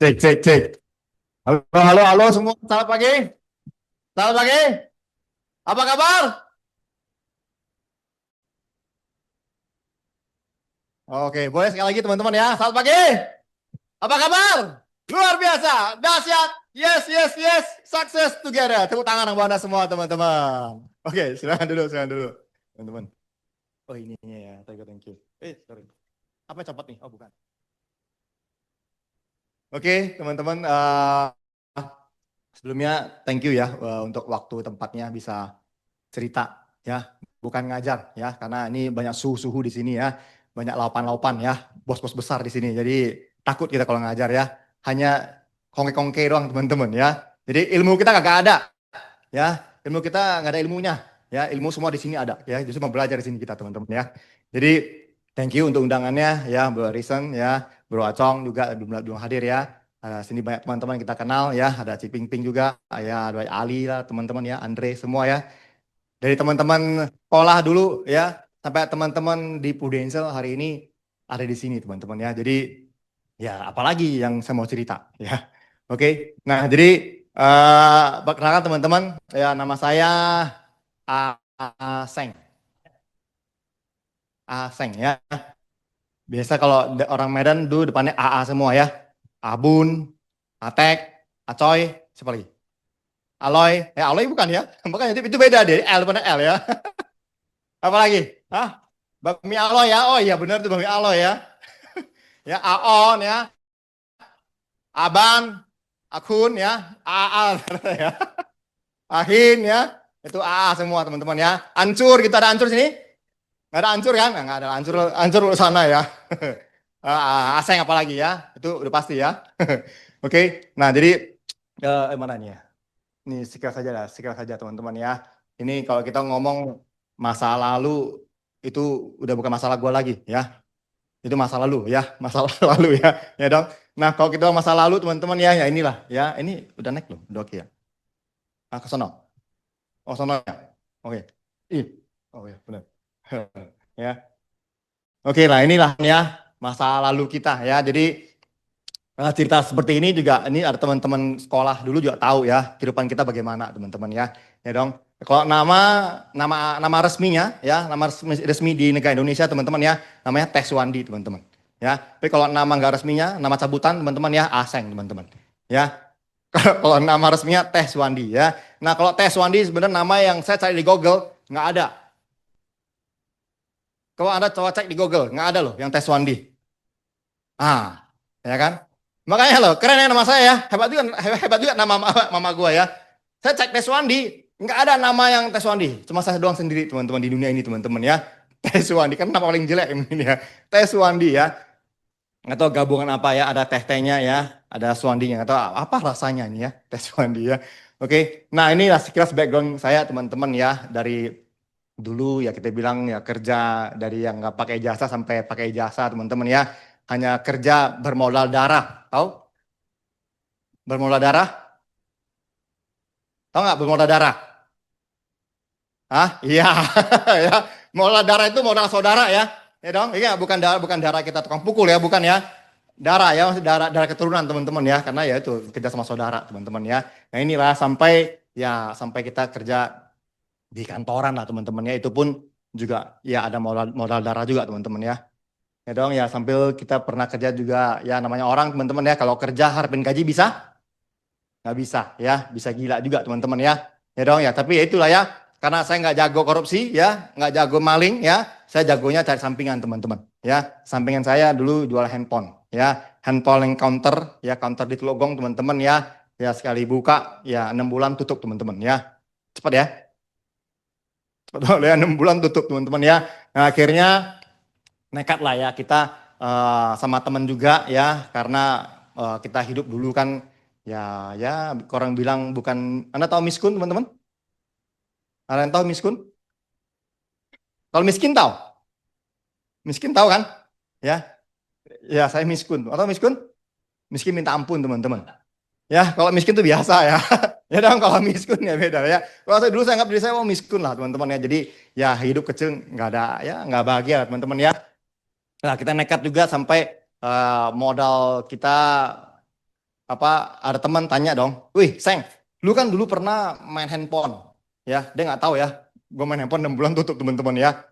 Cek, cek, cek. Halo, halo, halo semua. Selamat pagi. Selamat pagi. Apa kabar? Oke, boleh sekali lagi teman-teman ya. Selamat pagi. Apa kabar? Luar biasa. Dahsyat. Yes, yes, yes. Success together. Tepuk tangan yang Anda semua teman-teman. Oke, silakan dulu, silakan dulu. Teman-teman. Oh ini ya. Thank you. Sorry. Apa yang copot nih? Oh, bukan. Oke, teman-teman. Sebelumnya thank you ya untuk waktu tempatnya bisa cerita ya, bukan ngajar ya, karena ini banyak suhu-suhu di sini ya, banyak laupan-laupan ya, bos-bos besar di sini. Jadi takut kita kalau ngajar ya, hanya kongke-kongke doang teman-teman ya. Jadi ilmu kita nggak ada ya, ilmu kita nggak ada ilmunya ya, ilmu semua di sini ada ya, justru mau belajar di sini kita teman-teman ya. Jadi thank you untuk undangannya ya, Bro Risen ya, Bro Acong juga belum hadir ya. Sini banyak teman-teman kita kenal ya, ada Ciping Ping juga, ya ada Ali lah teman-teman ya, Andre semua ya. Dari teman-teman sekolah dulu ya, sampai teman-teman di Prudential hari ini ada di sini teman-teman ya. Jadi ya apalagi yang saya mau cerita ya. Oke, nah jadi perkenalkan teman-teman, ya nama saya Aseng, Aseng ya. Biasa kalau orang Medan dulu depannya AA semua ya. Abun, Atek, Acoy, siapa lagi? Aloy, Aloy bukan ya? Makanya itu beda deh, L depannya L ya. Apa lagi? Hah? Bami Aloy ya? Oh iya benar tuh Bami Aloy ya. Ya Aon ya, Aban, Akun ya, AA ya. Ahin ya. Itu AA semua teman-teman ya. Ancur, kita ada ancur sini? Nggak ada ancur kan? Nggak ada ancur, ancur di sana ya. Aseng apalagi ya? Itu udah pasti ya. Oke, nah jadi mana nih ya? Ini sekilas saja lah, sekilas saja teman-teman ya. Ini kalau kita ngomong masa lalu itu udah bukan masalah gue lagi ya. Itu masa lalu ya, masa lalu ya, ya dong. Nah kalau kita masa lalu teman-teman ya, ya inilah ya. Ini udah naik loh, udah oke ya. Ah ke sono. Oh sono ya. Oke. Ih. Oh ya benar. Ya. Oke lah inilah ya masa lalu kita ya. Jadi cerita seperti ini juga ini ada teman-teman sekolah dulu juga tahu ya kehidupan kita bagaimana teman-teman ya. Ya dong. Kalau nama resminya ya, nama resmi di negara Indonesia teman-teman ya, namanya Teh Suwandi teman-teman. Ya. Tapi kalau nama nggak resminya, nama cabutan teman-teman ya Aseng teman-teman. Ya. Kalau nama resminya Teh Suwandi ya. Nah, kalau Teh Suwandi sebenarnya nama yang saya cari di Google nggak ada. Kalau Anda coba cek di Google, nggak ada loh yang Teh Suwandi. Ah, ya kan? Makanya loh, keren ya nama saya ya. Hebat juga nama mama gue ya. Saya cek Teswandi, nggak ada nama yang Teswandi. Cuma saya doang sendiri teman-teman di dunia ini teman-teman ya. Teswandi kan nama paling jelek ini ya. Teswandi ya. Nggak tahu gabungan apa ya, ada teh-tehnya ya, ada Swandinya. Nggak tahu apa rasanya ini ya, Teswandi ya. Oke, nah inilah sekilas background saya teman-teman ya. Dari dulu ya kita bilang ya kerja dari yang nggak pakai jasa sampai pakai jasa teman-teman ya, hanya kerja bermodal darah, tahu bermodal darah, tahu nggak bermodal darah? Ah iya ya, modal darah itu modal saudara ya dong, iya bukan darah kita tukang pukul ya, bukan ya, darah ya, maksud darah keturunan teman-teman ya, karena ya itu kerja sama saudara teman-teman ya. Nah inilah sampai kita kerja di kantoran lah teman-teman ya, itu pun juga ya ada modal darah juga teman-teman ya. Ya dong ya, sambil kita pernah kerja juga ya, namanya orang teman-teman ya, kalau kerja harapin gaji bisa nggak bisa ya, bisa gila juga teman-teman ya. Ya dong ya, tapi ya itulah ya, karena saya nggak jago korupsi ya, nggak jago maling ya, saya jagonya cari sampingan teman-teman ya. Sampingan saya dulu jual handphone ya, handphone yang counter ya, counter di Telogong teman-teman ya. Ya sekali buka ya 6 bulan tutup teman-teman ya, cepat ya, cepat ya 6 bulan tutup teman-teman ya. Nah akhirnya nekat lah ya kita sama teman juga ya, karena kita hidup dulu kan ya, ya orang bilang bukan, Anda tahu miskun teman-teman? Anda tahu miskun? Kalau miskin tahu? Miskin tahu kan? Ya, ya saya miskun. Atau miskun? Miskin minta ampun teman-teman. Ya, kalau miskin itu biasa ya. Ya dong, kalau miskun ya beda ya. Kalau saya dulu saya anggap diri saya mau miskun lah teman-teman ya. Jadi ya hidup kecil nggak ada ya, nggak bahagia teman-teman ya. Nah kita nekat juga sampai modal kita ada teman tanya dong, wih Seng, lu kan dulu pernah main handphone, ya dia nggak tahu ya, gue main handphone 6 bulan tutup teman-teman ya.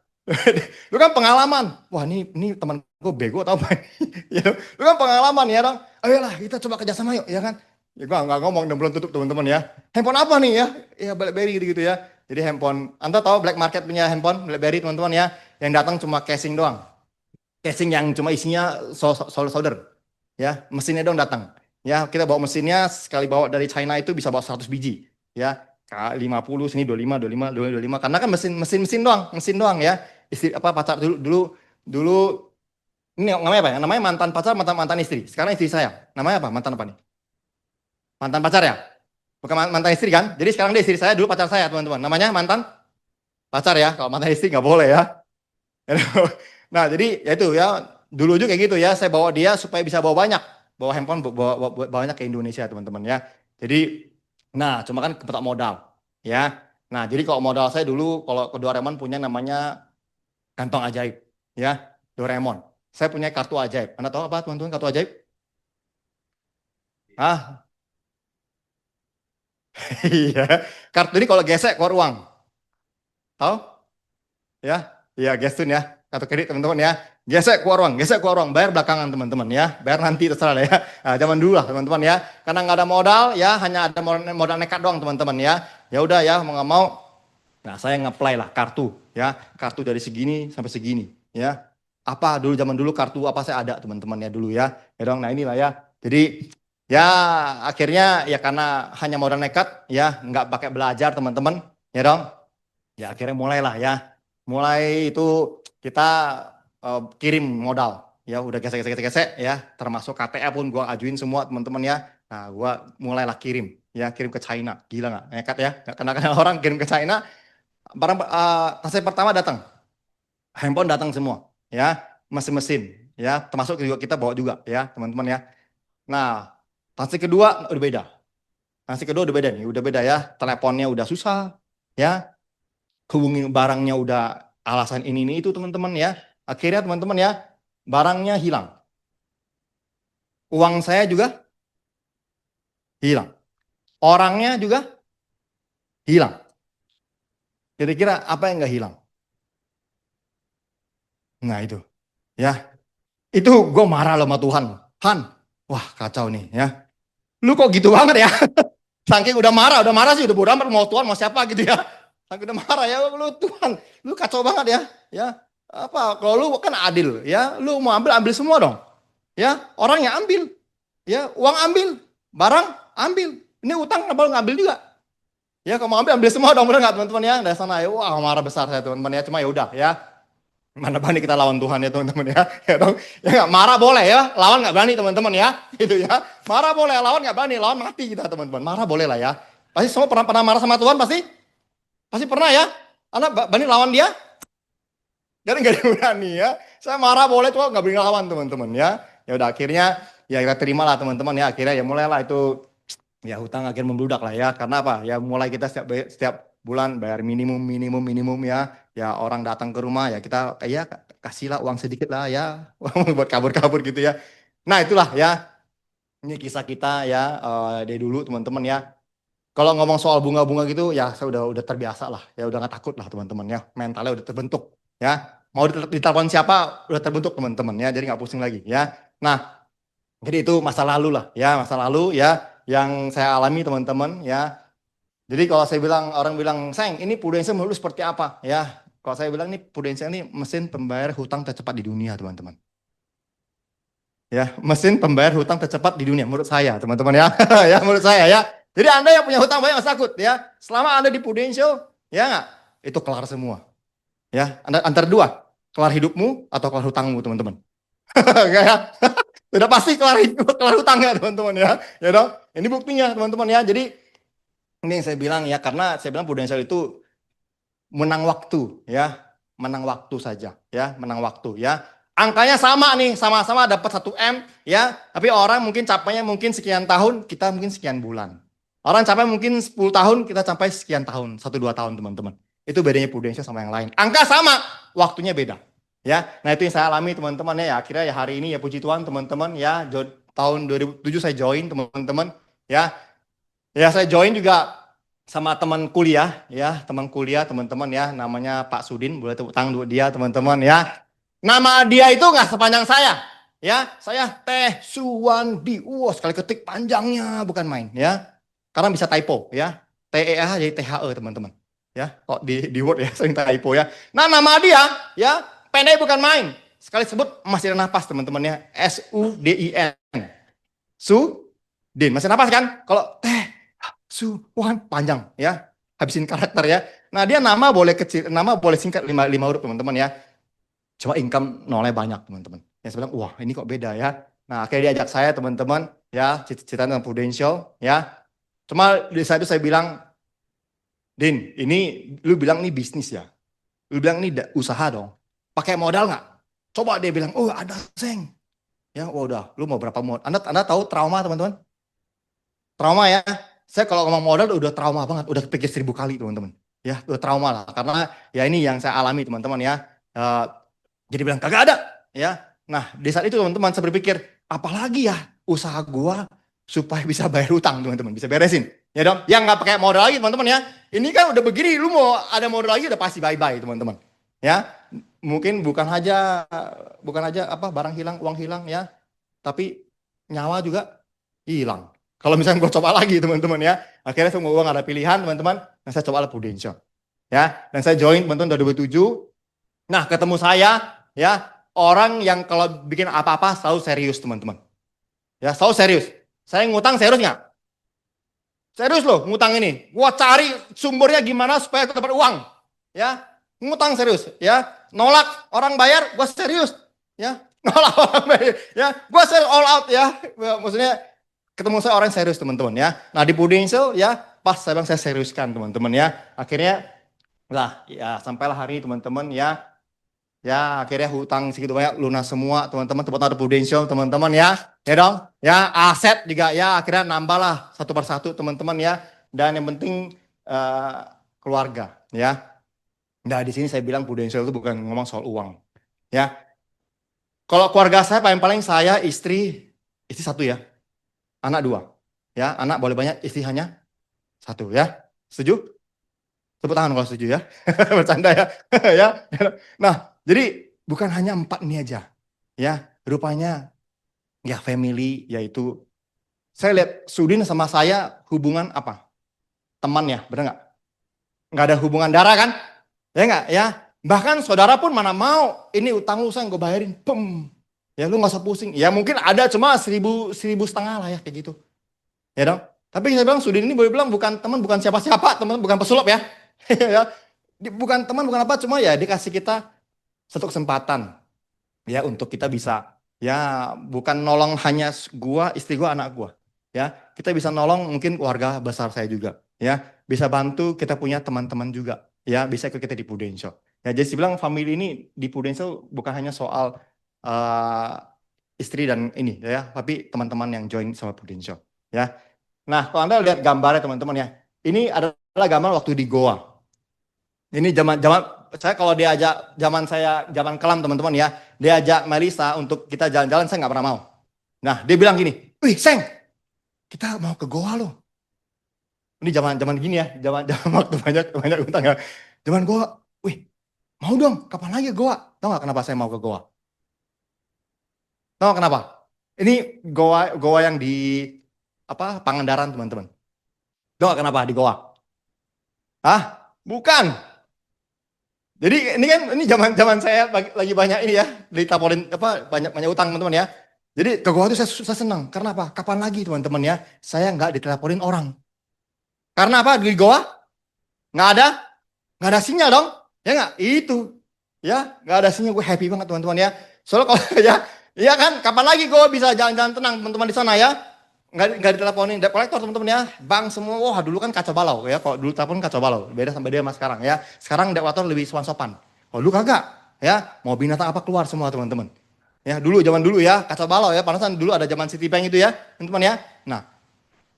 Lu kan pengalaman, wah ini teman gue bego tau main, ya, lu kan pengalaman ya dong, ayolah kita coba kerjasama yuk, ya kan? Ya gue nggak ngomong 6 bulan tutup teman-teman ya. Handphone apa nih ya? Ya BlackBerry gitu-gitu ya. Jadi handphone, Anda tahu black market punya handphone BlackBerry teman-teman ya, yang datang cuma casing doang, casing yang cuma isinya solder, ya mesinnya dong datang. Ya, kita bawa mesinnya sekali bawa dari China itu bisa bawa 100 biji. Ya, 50 sini 25, 25, 25. Karena kan mesin doang ya. Istri apa pacar dulu dulu dulu ini namanya apa ya? Namanya mantan pacar, mantan istri. Sekarang istri saya. Namanya apa? Mantan apa nih? Mantan pacar ya? Bukan mantan istri kan? Jadi sekarang dia istri saya, dulu pacar saya, teman-teman. Namanya mantan pacar ya. Kalau mantan istri nggak boleh ya. Nah, jadi ya itu ya. Dulu juga kayak gitu ya. Saya bawa dia supaya bisa bawa banyak. Bawa handphone bawa banyak ke Indonesia, teman-teman ya. Jadi, nah, cuma kan kepetak modal ya. Nah, jadi kalau modal saya dulu, kalau ke Doraemon punya namanya kantong ajaib ya. Doraemon. Saya punya kartu ajaib. Anda tahu apa teman-teman kartu ajaib? Ah, iya. Kartu ini kalau gesek keluar uang. Tahu? Ya, iya gestun ya, kartu kredit teman-teman ya, gesek keluar uang, bayar belakangan teman-teman ya, bayar nanti terserah lah ya. Nah, zaman dulu lah teman-teman ya, karena nggak ada modal ya, hanya ada modal nekat doang teman-teman ya. Ya udah ya, mau nggak mau, nah saya ngeplay lah kartu ya, kartu dari segini sampai segini ya. Apa dulu zaman dulu kartu apa saya ada teman-teman ya dulu ya, ya dong. Nah inilah ya, jadi ya akhirnya ya karena hanya modal nekat ya, nggak pakai belajar teman-teman ya dong. Ya akhirnya mulailah ya. Mulai itu kita kirim modal. Ya udah gesek ya. Termasuk KTA pun gua ajuin semua teman-teman ya. Nah gua mulailah kirim. Ya kirim ke China. Gila nggak? Nekat ya. Nggak kenal orang kirim ke China. Barang transaksi pertama datang. Handphone datang semua. Ya. Mesin-mesin. Ya. Termasuk juga kita bawa juga ya teman-teman ya. Nah transaksi kedua udah beda. Transaksi kedua udah beda nih. Udah beda ya. Teleponnya udah susah. Ya, hubungi barangnya udah alasan ini itu teman-teman ya. Akhirnya teman-teman ya, barangnya hilang. Uang saya juga hilang. Orangnya juga hilang. Kira-kira apa yang nggak hilang? Nah itu ya. Itu gue marah loh sama Tuhan. Han, wah kacau nih ya. Lu kok gitu banget ya? Saking udah marah sih, udah bodo amat mau Tuhan mau siapa gitu ya. Saking udah marah ya, lu Tuhan, lu kacau banget ya. Ya, apa kalau lu kan adil ya, lu mau ambil ambil semua dong. Ya, orangnya ambil, ya uang ambil, barang ambil. Ini utang kenapa lu ngambil juga? Ya, kalau mau ambil ambil semua dong, bener nggak teman-teman ya? Dari sana ya, wah marah besar saya teman-teman ya. Cuma ya udah ya, mana berani kita lawan Tuhan ya teman-teman ya. Ya dong, ya nggak marah boleh ya, lawan nggak berani teman-teman ya. Gitu ya, marah boleh, lawan nggak berani, lawan mati kita teman-teman. Marah boleh lah ya. Pasti semua pernah marah sama Tuhan pasti, pasti pernah ya. Anak berani lawan dia, jadi nggak ada berani ya. Saya marah boleh tuh nggak berani lawan teman-teman ya. Ya udah akhirnya ya kita terima lah teman-teman ya. Akhirnya ya mulailah itu ya hutang akhirnya membludak lah ya. Karena apa? Ya mulai kita setiap bulan bayar minimum ya. Ya orang datang ke rumah ya kita ya kasihlah uang sedikit lah ya buat kabur-kabur gitu ya. Nah itulah ya. Ini kisah kita ya dari dulu teman-teman ya. Kalau ngomong soal bunga-bunga gitu ya saya udah terbiasa lah. Ya udah nggak takut lah teman-teman ya. Mentalnya udah terbentuk ya. Mau ditelepon siapa udah terbentuk teman-teman ya. Jadi nggak pusing lagi ya. Nah jadi itu masa lalu lah ya. Masa lalu ya yang saya alami teman-teman ya. Jadi kalau saya bilang orang bilang, Seng ini Prudential menurut lu seperti apa ya? Kalau saya bilang ini Prudential ini mesin pembayar hutang tercepat di dunia teman-teman. Ya, mesin pembayar hutang tercepat di dunia menurut saya, teman-teman ya. Ya, menurut saya ya. Jadi Anda yang punya hutang banyak takut ya. Selama Anda di Prudential, ya nggak? Itu kelar semua. Ya, antara dua, kelar hidupmu atau kelar hutangmu, teman-teman. Kayak sudah pasti kelar hidup, kelar hutangnya, teman-teman ya. Ya dong. Ini buktinya, teman-teman ya. Jadi ini yang saya bilang ya, karena saya bilang Prudential itu menang waktu ya, menang waktu saja ya, menang waktu ya. Angkanya sama nih, sama-sama dapat 1 M ya, tapi orang mungkin capainya mungkin sekian tahun, kita mungkin sekian bulan. Orang capai mungkin 10 tahun, kita capai sekian tahun, 1-2 tahun teman-teman. Itu bedanya Prudential sama yang lain. Angka sama, waktunya beda. Ya, nah itu yang saya alami teman-teman ya. Akhirnya ya hari ini ya puji Tuhan teman-teman ya, tahun 2007 saya join teman-teman ya. Ya saya join juga sama teman kuliah ya, teman-teman ya, namanya Pak Sudin, boleh tepuk tangan buat dia teman-teman ya. Nama dia itu nggak sepanjang saya ya, saya Teh Suwandi. Wah, sekali ketik panjangnya bukan main ya. Karena bisa typo ya. TEH jadi THE teman-teman. Ya, kok di Word ya sering typo ya. Nah, nama dia ya pendek bukan main. Sekali sebut masih ada nafas teman-teman ya. SUDIN. Sudin. Masih nafas kan? Kalau Teh Suwan panjang ya. Habisin karakter ya. Nah, dia nama boleh kecil, nama boleh singkat 5 huruf teman-teman ya. Cuma income nolnya banyak teman-teman. Ya saya bilang, wah ini kok beda ya. Nah akhirnya diajak saya teman-teman ya, cerita tentang Prudential ya. Cuma di saat itu saya bilang, Din, ini lu bilang ini bisnis ya. Lu bilang ini usaha dong. Pakai modal nggak? Coba dia bilang, oh ada Seng. Ya, oh, udah, lu mau berapa modal? Anda tahu trauma teman-teman? Trauma ya. Saya kalau ngomong modal udah trauma banget, udah pikir 1000 kali teman-teman. Ya, udah trauma lah. Karena ya ini yang saya alami teman-teman ya. Jadi bilang kagak ada ya. Nah di saat itu teman-teman saya berpikir apalagi ya usaha gua supaya bisa bayar utang teman-teman, bisa beresin ya dong. Yang nggak pakai modal lagi teman-teman ya. Ini kan udah begini, lu mau ada modal lagi udah pasti bye-bye teman-teman ya. Mungkin bukan aja apa barang hilang, uang hilang ya, tapi nyawa juga hilang. Kalau misalnya gue coba lagi teman-teman ya, akhirnya semua uang ada pilihan teman-teman. Nah saya coba Prudential ya, dan saya join teman-teman 2007. Nah ketemu saya ya, orang yang kalau bikin apa-apa selalu serius teman-teman. Ya selalu serius. Saya ngutang serius nggak? Serius loh ngutang ini. Gua cari sumbernya gimana supaya aku dapat uang. Ya ngutang serius. Ya nolak orang bayar, gua serius. Ya nolak orang bayar. Ya gua serius all out ya. Maksudnya ketemu saya orang serius teman-teman ya. Nah di Prudential ya pas saya bilang saya seriuskan teman-teman ya. Akhirnya lah ya sampailah hari ini teman-teman ya. Ya akhirnya hutang segitu banyak lunas semua teman-teman, tempat ada Prudential teman-teman ya dong ya, aset juga ya akhirnya nambah lah satu persatu teman-teman ya, dan yang penting keluarga ya. Nah di sini saya bilang Prudential itu bukan ngomong soal uang ya. Kalau keluarga saya paling saya istri satu ya, anak 2 ya, anak boleh banyak, istri hanya 1 ya, setuju? Tepuk tangan kalau setuju ya. Bercanda ya. Ya. Nah, jadi bukan hanya 4 ini aja. Ya, rupanya ya family, yaitu saya lihat Sudin sama saya hubungan apa? Teman ya, benar nggak? Nggak ada hubungan darah kan? Ya nggak? Ya. Bahkan saudara pun mana mau, ini utang lu saya gue bayarin. Ya lu nggak usah pusing. Ya mungkin ada cuma 1000 setengah lah ya kayak gitu. Ya dong. Tapi saya bilang Sudin ini boleh bilang bukan teman, bukan siapa-siapa, teman bukan pesulap ya. Ya, bukan teman, bukan apa, cuma ya dikasih kita satu kesempatan ya untuk kita bisa ya bukan nolong hanya gua, istri gua, anak gua ya, kita bisa nolong mungkin keluarga besar saya juga ya, bisa bantu kita punya teman-teman juga ya, bisa ikut kita di Prudential ya. Jadi bilang family ini di Prudential bukan hanya soal istri dan ini ya, tapi teman-teman yang join sama Prudential ya. Nah kalau Anda lihat gambarnya teman-teman ya, ini adalah gambar waktu di Goa. Ini zaman saya kalau diajak zaman kelam teman-teman ya, diajak Melisa untuk kita jalan-jalan saya nggak pernah mau. Nah dia bilang gini, wih Seng, kita mau ke Goa loh. Ini zaman gini ya, zaman waktu banyak utang ya. Zaman Goa, wih mau dong, kapan lagi Goa? Tahu nggak kenapa saya mau ke Goa? Tahu nggak kenapa? Ini Goa yang di apa Pangandaran teman-teman. Tahu nggak kenapa di Goa? Hah? Bukan. Jadi ini kan zaman saya lagi banyak ini ya, ditaporin apa banyak utang teman-teman ya. Jadi ke Goa itu saya senang. Karena apa? Kapan lagi teman-teman ya? Saya nggak diteleponin orang. Karena apa? Di Goa nggak ada sinyal dong. Ya nggak? Itu ya nggak ada sinyal. Gue happy banget teman-teman ya. Soalnya kalau ya kan kapan lagi gue bisa jalan-jalan tenang teman-teman di sana ya? Nggak diteleponin debt collector teman-teman ya, bank semua. Wah dulu kan kacau balau ya, kalau dulu telepon kacau balau, beda sampai dia sama sekarang ya. Sekarang debt collector lebih sopan. Kalau dulu kagak ya, mau binatang apa keluar semua teman-teman ya. Zaman dulu ya kacau balau ya, panasan dulu ada zaman Citibank itu ya teman-teman ya. Nah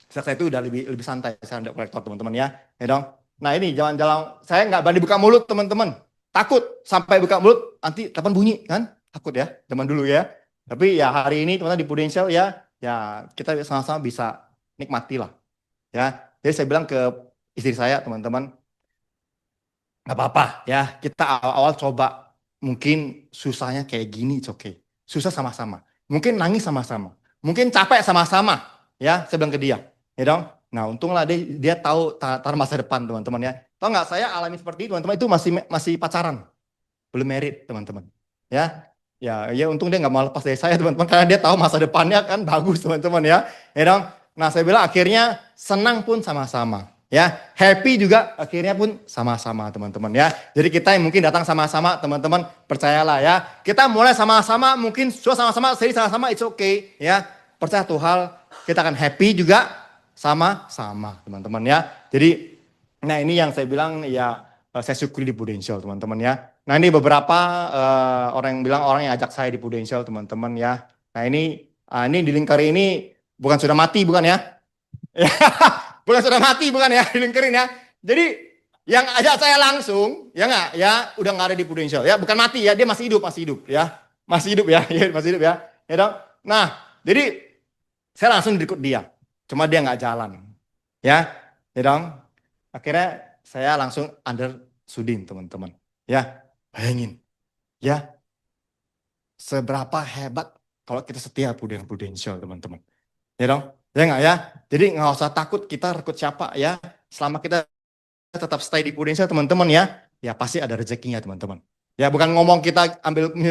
saya itu udah lebih santai sekarang debt collector teman-teman ya dong. Nah ini jalan-jalan saya nggak berani buka mulut teman-teman, takut sampai buka mulut nanti telepon bunyi kan, takut ya zaman dulu ya. Tapi ya hari ini teman-teman di Prudential ya, ya kita sama-sama bisa nikmati lah. Ya, jadi saya bilang ke istri saya, teman-teman, nggak apa-apa ya, kita awal-awal coba, mungkin susahnya kayak gini, it's okay. Susah sama-sama, mungkin nangis sama-sama, mungkin capek sama-sama, ya, saya bilang ke dia, ya dong. Nah, untunglah dia tahu tar masa depan, teman-teman ya. Tahu nggak, saya alami seperti itu, teman-teman, itu masih pacaran, belum married, teman-teman. Ya, ya, untung dia nggak mau lepas dari saya, teman-teman, karena dia tahu masa depannya kan bagus, teman-teman ya. Ya dong. Nah, saya bilang akhirnya senang pun sama-sama. Ya, happy juga akhirnya pun sama-sama, teman-teman ya. Jadi kita yang mungkin datang sama-sama, teman-teman, percayalah ya. Kita mulai sama-sama, mungkin susah sama-sama, sedih sama-sama, it's okay ya. Percaya Tuhan, kita akan happy juga sama-sama, teman-teman ya. Jadi, nah ini yang saya bilang ya, saya syukuri di Prudential, teman-teman ya. Nah ini beberapa orang yang bilang orang yang ajak saya di Prudential, teman-teman ya. Nah ini di Lingkari ini bukan sudah mati, bukan ya? Bukan sudah mati, bukan ya, di Lingkarin ya. Jadi yang ajak saya langsung, ya nggak, ya udah nggak ada di Prudential ya, bukan mati ya, dia masih hidup ya, masih hidup ya, ya masih hidup ya, ya dong. Nah jadi saya langsung ikut dia, cuma dia nggak jalan, ya dong. Akhirnya saya langsung under Sudin, teman-teman. Ya, bayangin. Ya, seberapa hebat kalau kita setia dengan Prudential, teman-teman. Ya dong? Ya nggak ya? Jadi nggak usah takut kita rekrut siapa ya. Selama kita tetap stay di Prudential, teman-teman ya. Ya pasti ada rezekinya, teman-teman. Ya bukan ngomong kita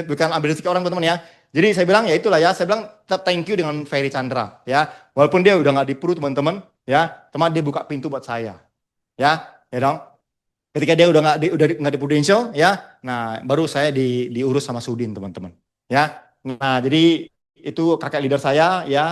bukan ambil rezeki orang, teman-teman ya. Jadi saya bilang ya itulah ya. Saya bilang tetap thank you dengan Ferry Chandra. Ya, walaupun dia udah nggak di Pru, teman-teman. Ya, cuma dia buka pintu buat saya. Ya dong. Ketika dia udah nggak di Prudential, ya, nah baru saya diurus sama Sudin, teman-teman. Ya, nah jadi itu kakak leader saya, ya,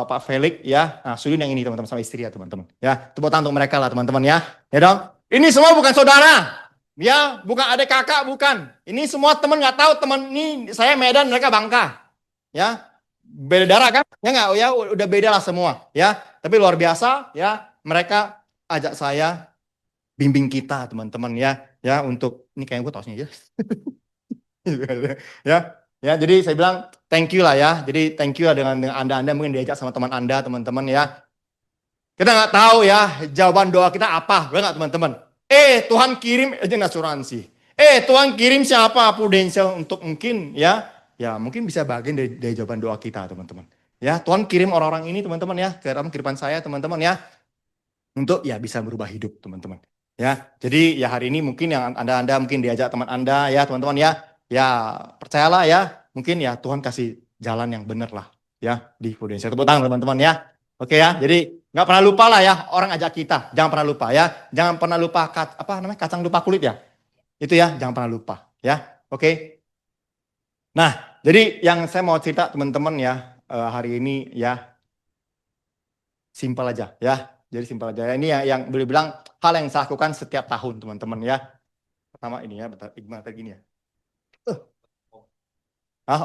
Pak Felix, ya, nah Sudin yang ini, teman-teman, sama istri ya, teman-teman. Ya, tepuk tangan untuk mereka lah, teman-teman ya. Ya dong. Ini semua bukan saudara, ya, bukan adik kakak, bukan. Ini semua teman, nggak tahu teman ini saya Medan, mereka Bangka, ya, beda darah kan? Ya nggak, ya udah beda lah semua, ya. Tapi luar biasa, ya, mereka ajak saya, bimbing kita, teman-teman ya untuk ini kayak gue tahu ya. ya jadi saya bilang thank you lah ya. Jadi thank you lah dengan Anda mungkin diajak sama teman Anda, teman-teman ya. Kita nggak tahu ya jawaban doa kita apa, benar nggak, teman-teman? Tuhan kirim agen asuransi. Tuhan kirim siapa, Prudential, untuk mungkin ya mungkin bisa bagian dari jawaban doa kita, teman-teman. Ya, Tuhan kirim orang-orang ini, teman-teman ya, ke dalam kehidupan saya, teman-teman ya, untuk ya bisa berubah hidup, teman-teman. Ya, jadi ya hari ini mungkin yang Anda mungkin diajak teman Anda ya, teman-teman ya percayalah ya, mungkin ya Tuhan kasih jalan yang benar lah ya di Prudential. Tepuk tangan, teman-teman ya. Oke ya, jadi nggak pernah lupa lah ya orang ajak kita, jangan pernah lupa ya, jangan pernah lupa kacang lupa kulit ya, itu ya jangan pernah lupa ya. Oke. Nah, jadi yang saya mau cerita, teman-teman ya, hari ini ya simpel aja ya. Jadi simpel aja. Ini yang boleh bilang hal yang saya lakukan setiap tahun, teman-teman ya. Pertama ini ya, gimana gini ya.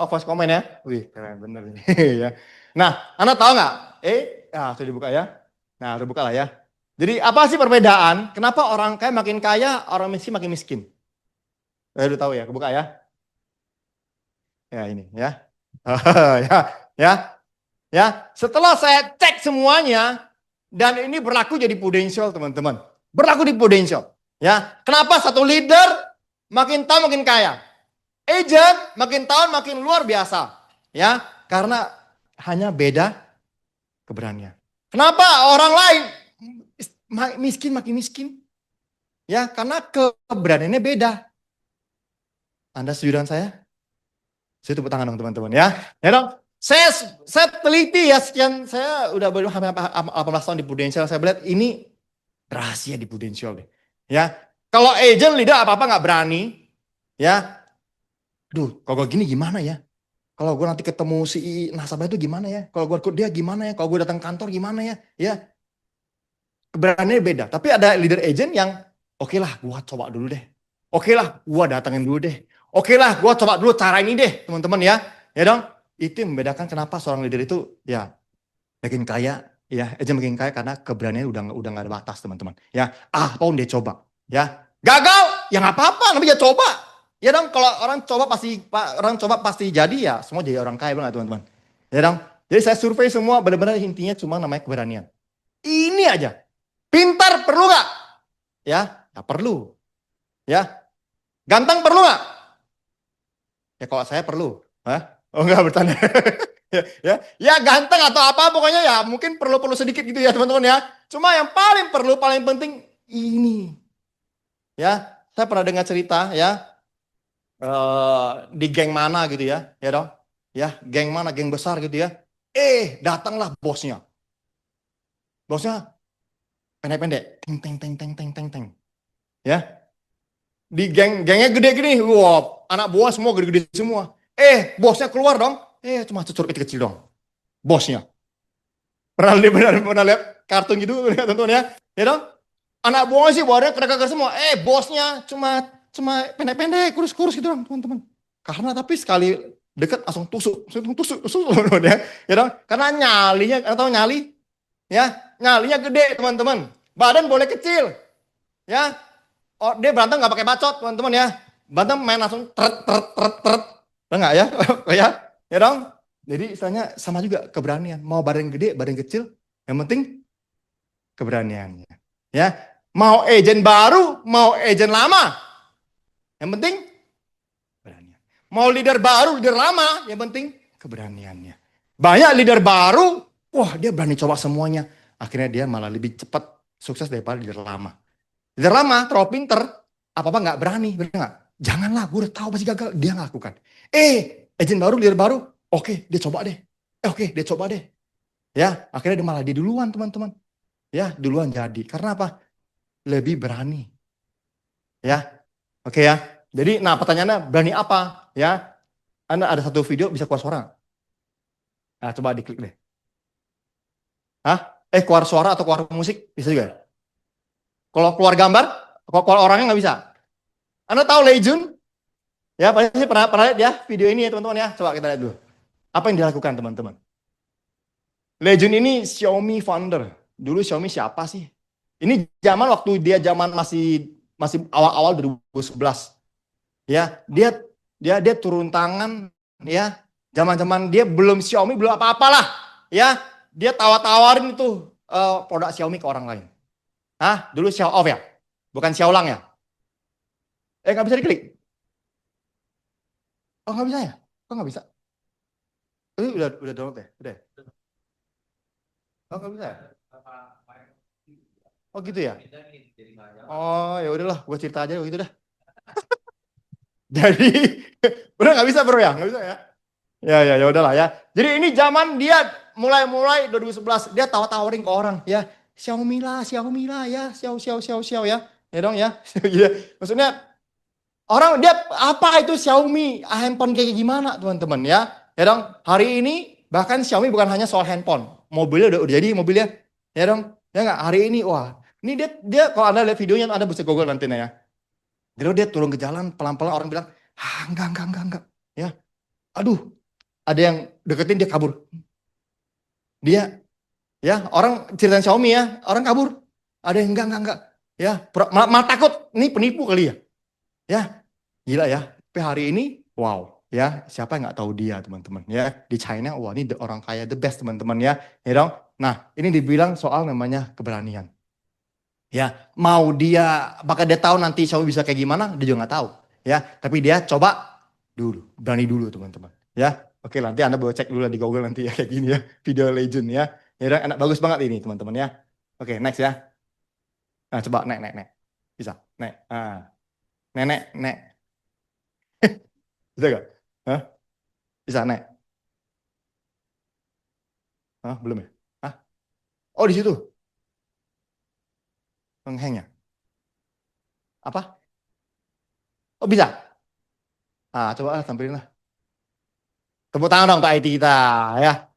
Voice comment ya. Wih, keren bener ini. ya. Nah, Anda tahu nggak? Sudah dibuka ya. Nah, udah buka lah ya. Jadi apa sih perbedaan? Kenapa orang kaya makin kaya, orang miskin makin miskin? Udah tahu ya, kebuka ya. Ya ini ya. ya. Setelah saya cek semuanya, dan ini berlaku jadi Prudential, teman-teman. Berlaku di Prudential. Ya, kenapa satu leader makin tahun makin kaya? Agent makin tahun makin luar biasa. Ya, karena hanya beda keberanian. Kenapa orang lain miskin makin miskin? Ya, karena keberaniannya beda. Anda setuju dengan saya? Saya tepuk tangan dong, teman-teman ya. Ya dong. Saya teliti ya, saya udah hampir 18 tahun di Prudential, saya melihat ini rahasia di Prudential deh. Ya, kalau agent leader apa-apa nggak berani, ya, kalau gue gini gimana ya? Kalau gue nanti ketemu si nasabah itu gimana ya? Kalau gue ikut dia gimana ya? Kalau gue datang kantor gimana ya? Ya, keberaniannya beda. Tapi ada leader agent yang, oke lah, gue coba dulu deh. Oke lah, gue datangin dulu deh. Oke lah, gue coba dulu cara ini deh, teman-teman ya. Ya dong. Itu yang membedakan kenapa seorang leader itu ya makin kaya, ya agent makin kaya karena keberaniannya udah nggak ada batas, teman-teman. Ya, apapun dia coba. Ya, gagal, ya nggak apa-apa, namanya coba. Ya dong, kalau orang coba pasti jadi ya semua jadi orang kaya banget, teman-teman. Ya dong. Jadi saya survei semua, benar-benar intinya cuma namanya keberanian. Ini aja. Pintar perlu nggak? Ya, nggak perlu. Ya, ganteng perlu nggak? Ya kalau saya perlu. Hah? Oh enggak bertanya. Ya ganteng atau apa pokoknya ya mungkin perlu sedikit gitu ya teman-teman ya. Cuma yang paling perlu, paling penting ini. Ya, saya pernah dengar cerita ya di geng mana gitu ya dong. Ya, geng mana, geng besar gitu ya. Datanglah bosnya. Bosnya pendek-pendek, teng teng teng teng teng teng teng. Ya, di gengnya gede-gede, wah anak buah semua gede-gede semua. Bosnya keluar dong. Cuma cucur kecil-kecil dong. Bosnya. Pernah lihat kartun gitu teman-teman ya? Ya dong. Anak buah sih bawaannya keren-keren semua. Bosnya cuma pendek-pendek, kurus-kurus gitu dong, teman-teman. Karena tapi sekali deket langsung tusuk ya. Ya dong. Karena nyalinya, atau nyali, ya nyalinya gede teman-teman. Badan boleh kecil, ya. Oh, dia berantem nggak pakai bacot teman-teman ya. Berantem main langsung teret. Enggak ya? Ya, ya dong. Jadi istilahnya sama juga keberanian. Mau badan gede, badan kecil, yang penting keberaniannya. Ya, mau agent baru, mau agent lama, yang penting keberanian. Mau leader baru, leader lama, yang penting keberaniannya. Banyak leader baru, wah dia berani coba semuanya. Akhirnya dia malah lebih cepat sukses daripada leader lama. Leader lama terlalu pinter, apa-apa nggak berani, bener nggak? Janganlah, gue udah tahu pasti gagal, dia nggak lakukan. Agent baru, leader baru, oke, dia coba deh. Oke, dia coba deh. Ya, akhirnya dia malah dia duluan teman-teman. Ya, duluan jadi. Karena apa? Lebih berani. Ya, oke ya. Jadi, nah pertanyaannya berani apa? Ya, Anda ada satu video bisa keluar suara. Nah, coba diklik deh. Hah? Keluar suara atau keluar musik bisa juga. Kalau keluar gambar, kalau keluar orangnya nggak bisa. Anda tahu Legion? Ya, pasti pernah lihat ya video ini ya teman-teman ya. Coba kita lihat dulu. Apa yang dilakukan teman-teman? Legion ini Xiaomi founder. Dulu Xiaomi siapa sih? Ini zaman waktu dia zaman masih awal-awal 2011. Ya, dia turun tangan ya. Zaman-zaman dia belum Xiaomi, belum apa-apalah. Ya, dia tawarin itu produk Xiaomi ke orang lain. Dulu Xiao off ya? Bukan Xiaolang ya? Nggak bisa diklik. Oh, nggak bisa ya? Kok nggak bisa? Udah download ya? Udah. Oh, nggak bisa ya? Oh, gitu ya? Oh, ya udahlah, gua cerita aja gitu dah. Jadi, udah nggak bisa bro ya? Nggak bisa ya? Ya udahlah ya. Jadi ini zaman dia mulai 2011 dia tawarin ke orang ya. Xiaomi lah ya. Xiao ya. Ya dong ya. Maksudnya orang dia apa itu Xiaomi? Handphone kayak gimana teman-teman ya? Ya dong. Hari ini bahkan Xiaomi bukan hanya soal handphone. Mobilnya udah jadi mobilnya. Ya dong. Ya nggak? Hari ini wah. Ini dia kalau Anda lihat videonya Anda bisa Google nanti ya. Jadi dia turun ke jalan pelan-pelan orang bilang, enggak. Ya. Aduh, ada yang deketin dia kabur. Dia ya orang cerita Xiaomi ya, orang kabur. Ada yang enggak. Ya, malah takut. Ini penipu kali ya. Ya, gila ya. Tapi hari ini wow, ya, siapa yang nggak tahu dia, teman-teman ya. Di China, wah ini orang kaya the best, teman-teman ya. Ya dong. Nah, ini dibilang soal namanya keberanian. Ya, mau dia apakah dia tahu nanti Xiaomi bisa kayak gimana? Dia juga nggak tahu. Ya, tapi dia coba dulu, berani dulu, teman-teman. Ya, oke nanti Anda boleh cek dulu di Google nanti ya kayak gini ya, video legend ya. Ya udah enak bagus banget ini teman-teman ya. Oke, next ya. Nah, coba nek. Bisa. Nek. Nek. Bisa gak? Hah? Bisa nek. Belum ya? Oh, di situ. Mengheng ya? Apa? Oh, bisa. Coba tampilin lah. Tepuk tangan dong untuk IT kita ya.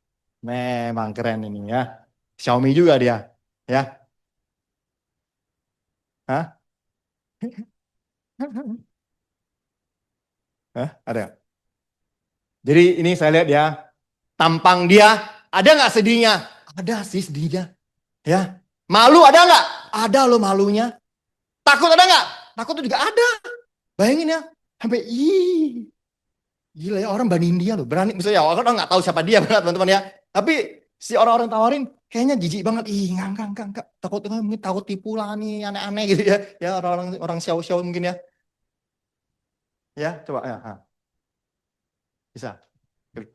Memang keren ini ya. Xiaomi juga dia. Ya. Hah? Ada gak? Jadi ini saya lihat ya, tampang dia, ada nggak sedihnya? Ada sih sedihnya. Ya. Malu ada nggak? Ada loh malunya. Takut ada nggak? Takut tuh juga ada. Bayangin ya, sampai gila ya orang bandingin dia loh, berani. Misalnya orang nggak tahu siapa dia, teman-teman ya. Tapi si orang-orang tawarin kayaknya jijik banget. Ih, enggak. Mungkin takut tipu lah nih, aneh-aneh gitu ya. Ya orang-orang orang xiao-xiao mungkin ya. Ya, coba ya. Bisa. Klik.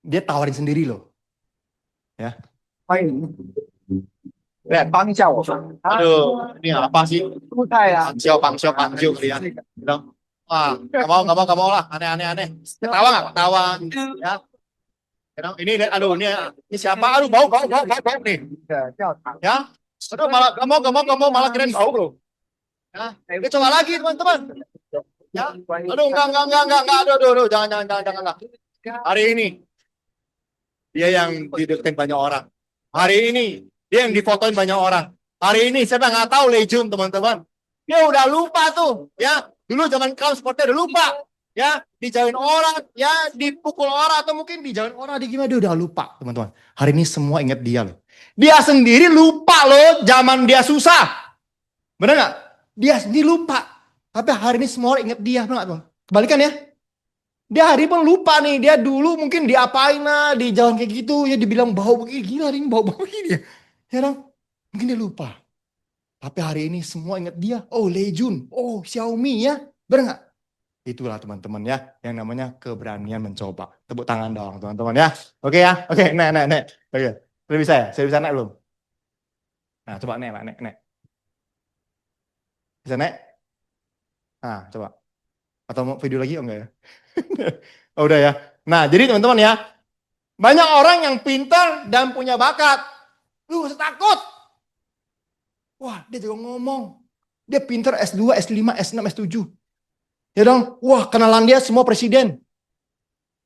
Dia tawarin sendiri loh. Ya. 欢迎来帮一下我们。 Aduh, ini apa sih? 蔬菜啊， Pangsiao kali ya. Bilang, wah, nggak mau lah, aneh. Ketawa nggak? Ketawa. Ya. Bilang, aduh, ini siapa? Aduh, bau nih. 教堂， Ya. Aduh, malah nggak mau, malah keren bau bro. Ya. Ini coba lagi teman-teman. Ya. Aduh, enggak. Aduh, jangan lah. Hari ini dia yang dideketin banyak orang. Hari ini dia yang difotoin banyak orang. Hari ini saya nggak tahu Legion teman-teman. Dia udah lupa tuh, ya. Dulu zaman kaum seperti udah lupa, ya. Dijauhin orang, ya, dipukul orang atau mungkin dijauhin orang, di gimana dia udah lupa, teman-teman. Hari ini semua ingat dia loh. Dia sendiri lupa loh, zaman dia susah. Benar nggak? Dia sendiri lupa. Tapi hari ini semua orang ingat dia, benar nggak, teman? Kebalikan ya. Dia hari pun lupa nih, dia dulu mungkin diapain lah, di jalan kayak gitu, ya dibilang bau begini, gila nih bau begini ya. Ya dong, mungkin dia lupa. Tapi hari ini semua ingat dia, oh Lejun, oh Xiaomi ya, bener nggak? Itulah teman-teman ya, yang namanya keberanian mencoba. Tepuk tangan dong teman-teman ya. Oke ya, oke, nek. Oke, sudah bisa ya? Saya bisa naik belum? Nah, coba nek. Bisa nek? Nah, coba. Atau mau video lagi? Oh enggak ya? Oh, udah ya. Nah, jadi teman-teman ya, banyak orang yang pintar dan punya bakat. Lu gak usah takut. Wah, dia juga ngomong. Dia pintar S2, S5, S6, S7. Ya dong, wah kenalan dia semua presiden.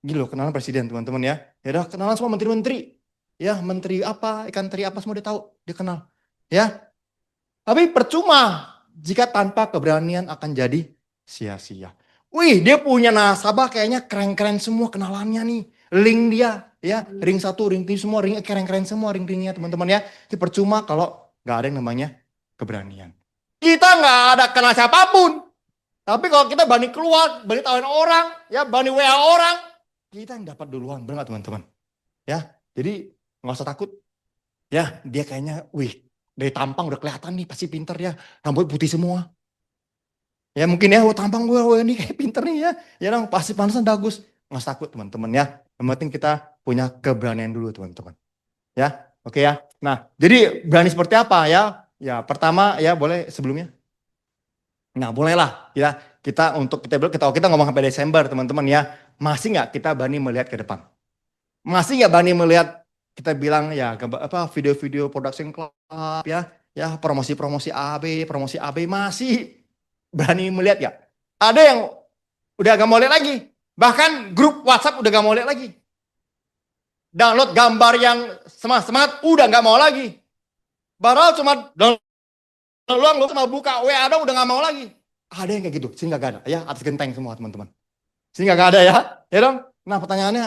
Gila, kenalan presiden teman-teman ya. Ya udah, kenalan semua menteri-menteri. Ya, menteri apa, ikan teri apa semua dia tahu, dia kenal. Ya. Tapi percuma jika tanpa keberanian akan jadi sia-sia. Wih, dia punya nasabah kayaknya keren-keren semua kenalannya nih. Link dia, ya, ring satu, ring tim semua, ring keren-keren semua ring-ringnya teman-teman ya. Itu percuma kalau nggak ada yang namanya keberanian. Kita nggak ada kenal siapapun. Tapi kalau kita berani keluar, berani tawarin orang, ya, berani WA orang, kita yang dapat duluan, benar nggak teman-teman? Ya, jadi nggak usah takut. Ya, dia kayaknya, wih, dari tampang udah kelihatan nih, pasti pinter ya, rambut putih semua. Ya mungkin ya, tampang gue ini kayak pinter nih ya. Ya dong, pasti pantesan bagus. Nggak usah takut teman-teman ya. Yang penting kita punya keberanian dulu teman-teman. Ya, oke ya. Nah, jadi berani seperti apa ya? Ya, pertama ya boleh sebelumnya. Nah, bolehlah ya kita ngomong sampai Desember teman-teman ya. Masih nggak kita berani melihat ke depan? Masih nggak berani melihat kita bilang ya video-video production club ya promosi promosi AB masih berani melihat ya? Ada yang udah gak mau lihat lagi. Bahkan grup WhatsApp udah gak mau lihat lagi. Download gambar yang semangat udah gak mau lagi. Padahal cuma download lu cuma buka WA dong udah gak mau lagi. Ada yang kayak gitu, sini gak ada ya, atas genteng semua teman-teman. Sini gak ada ya, ya dong. Nah pertanyaannya,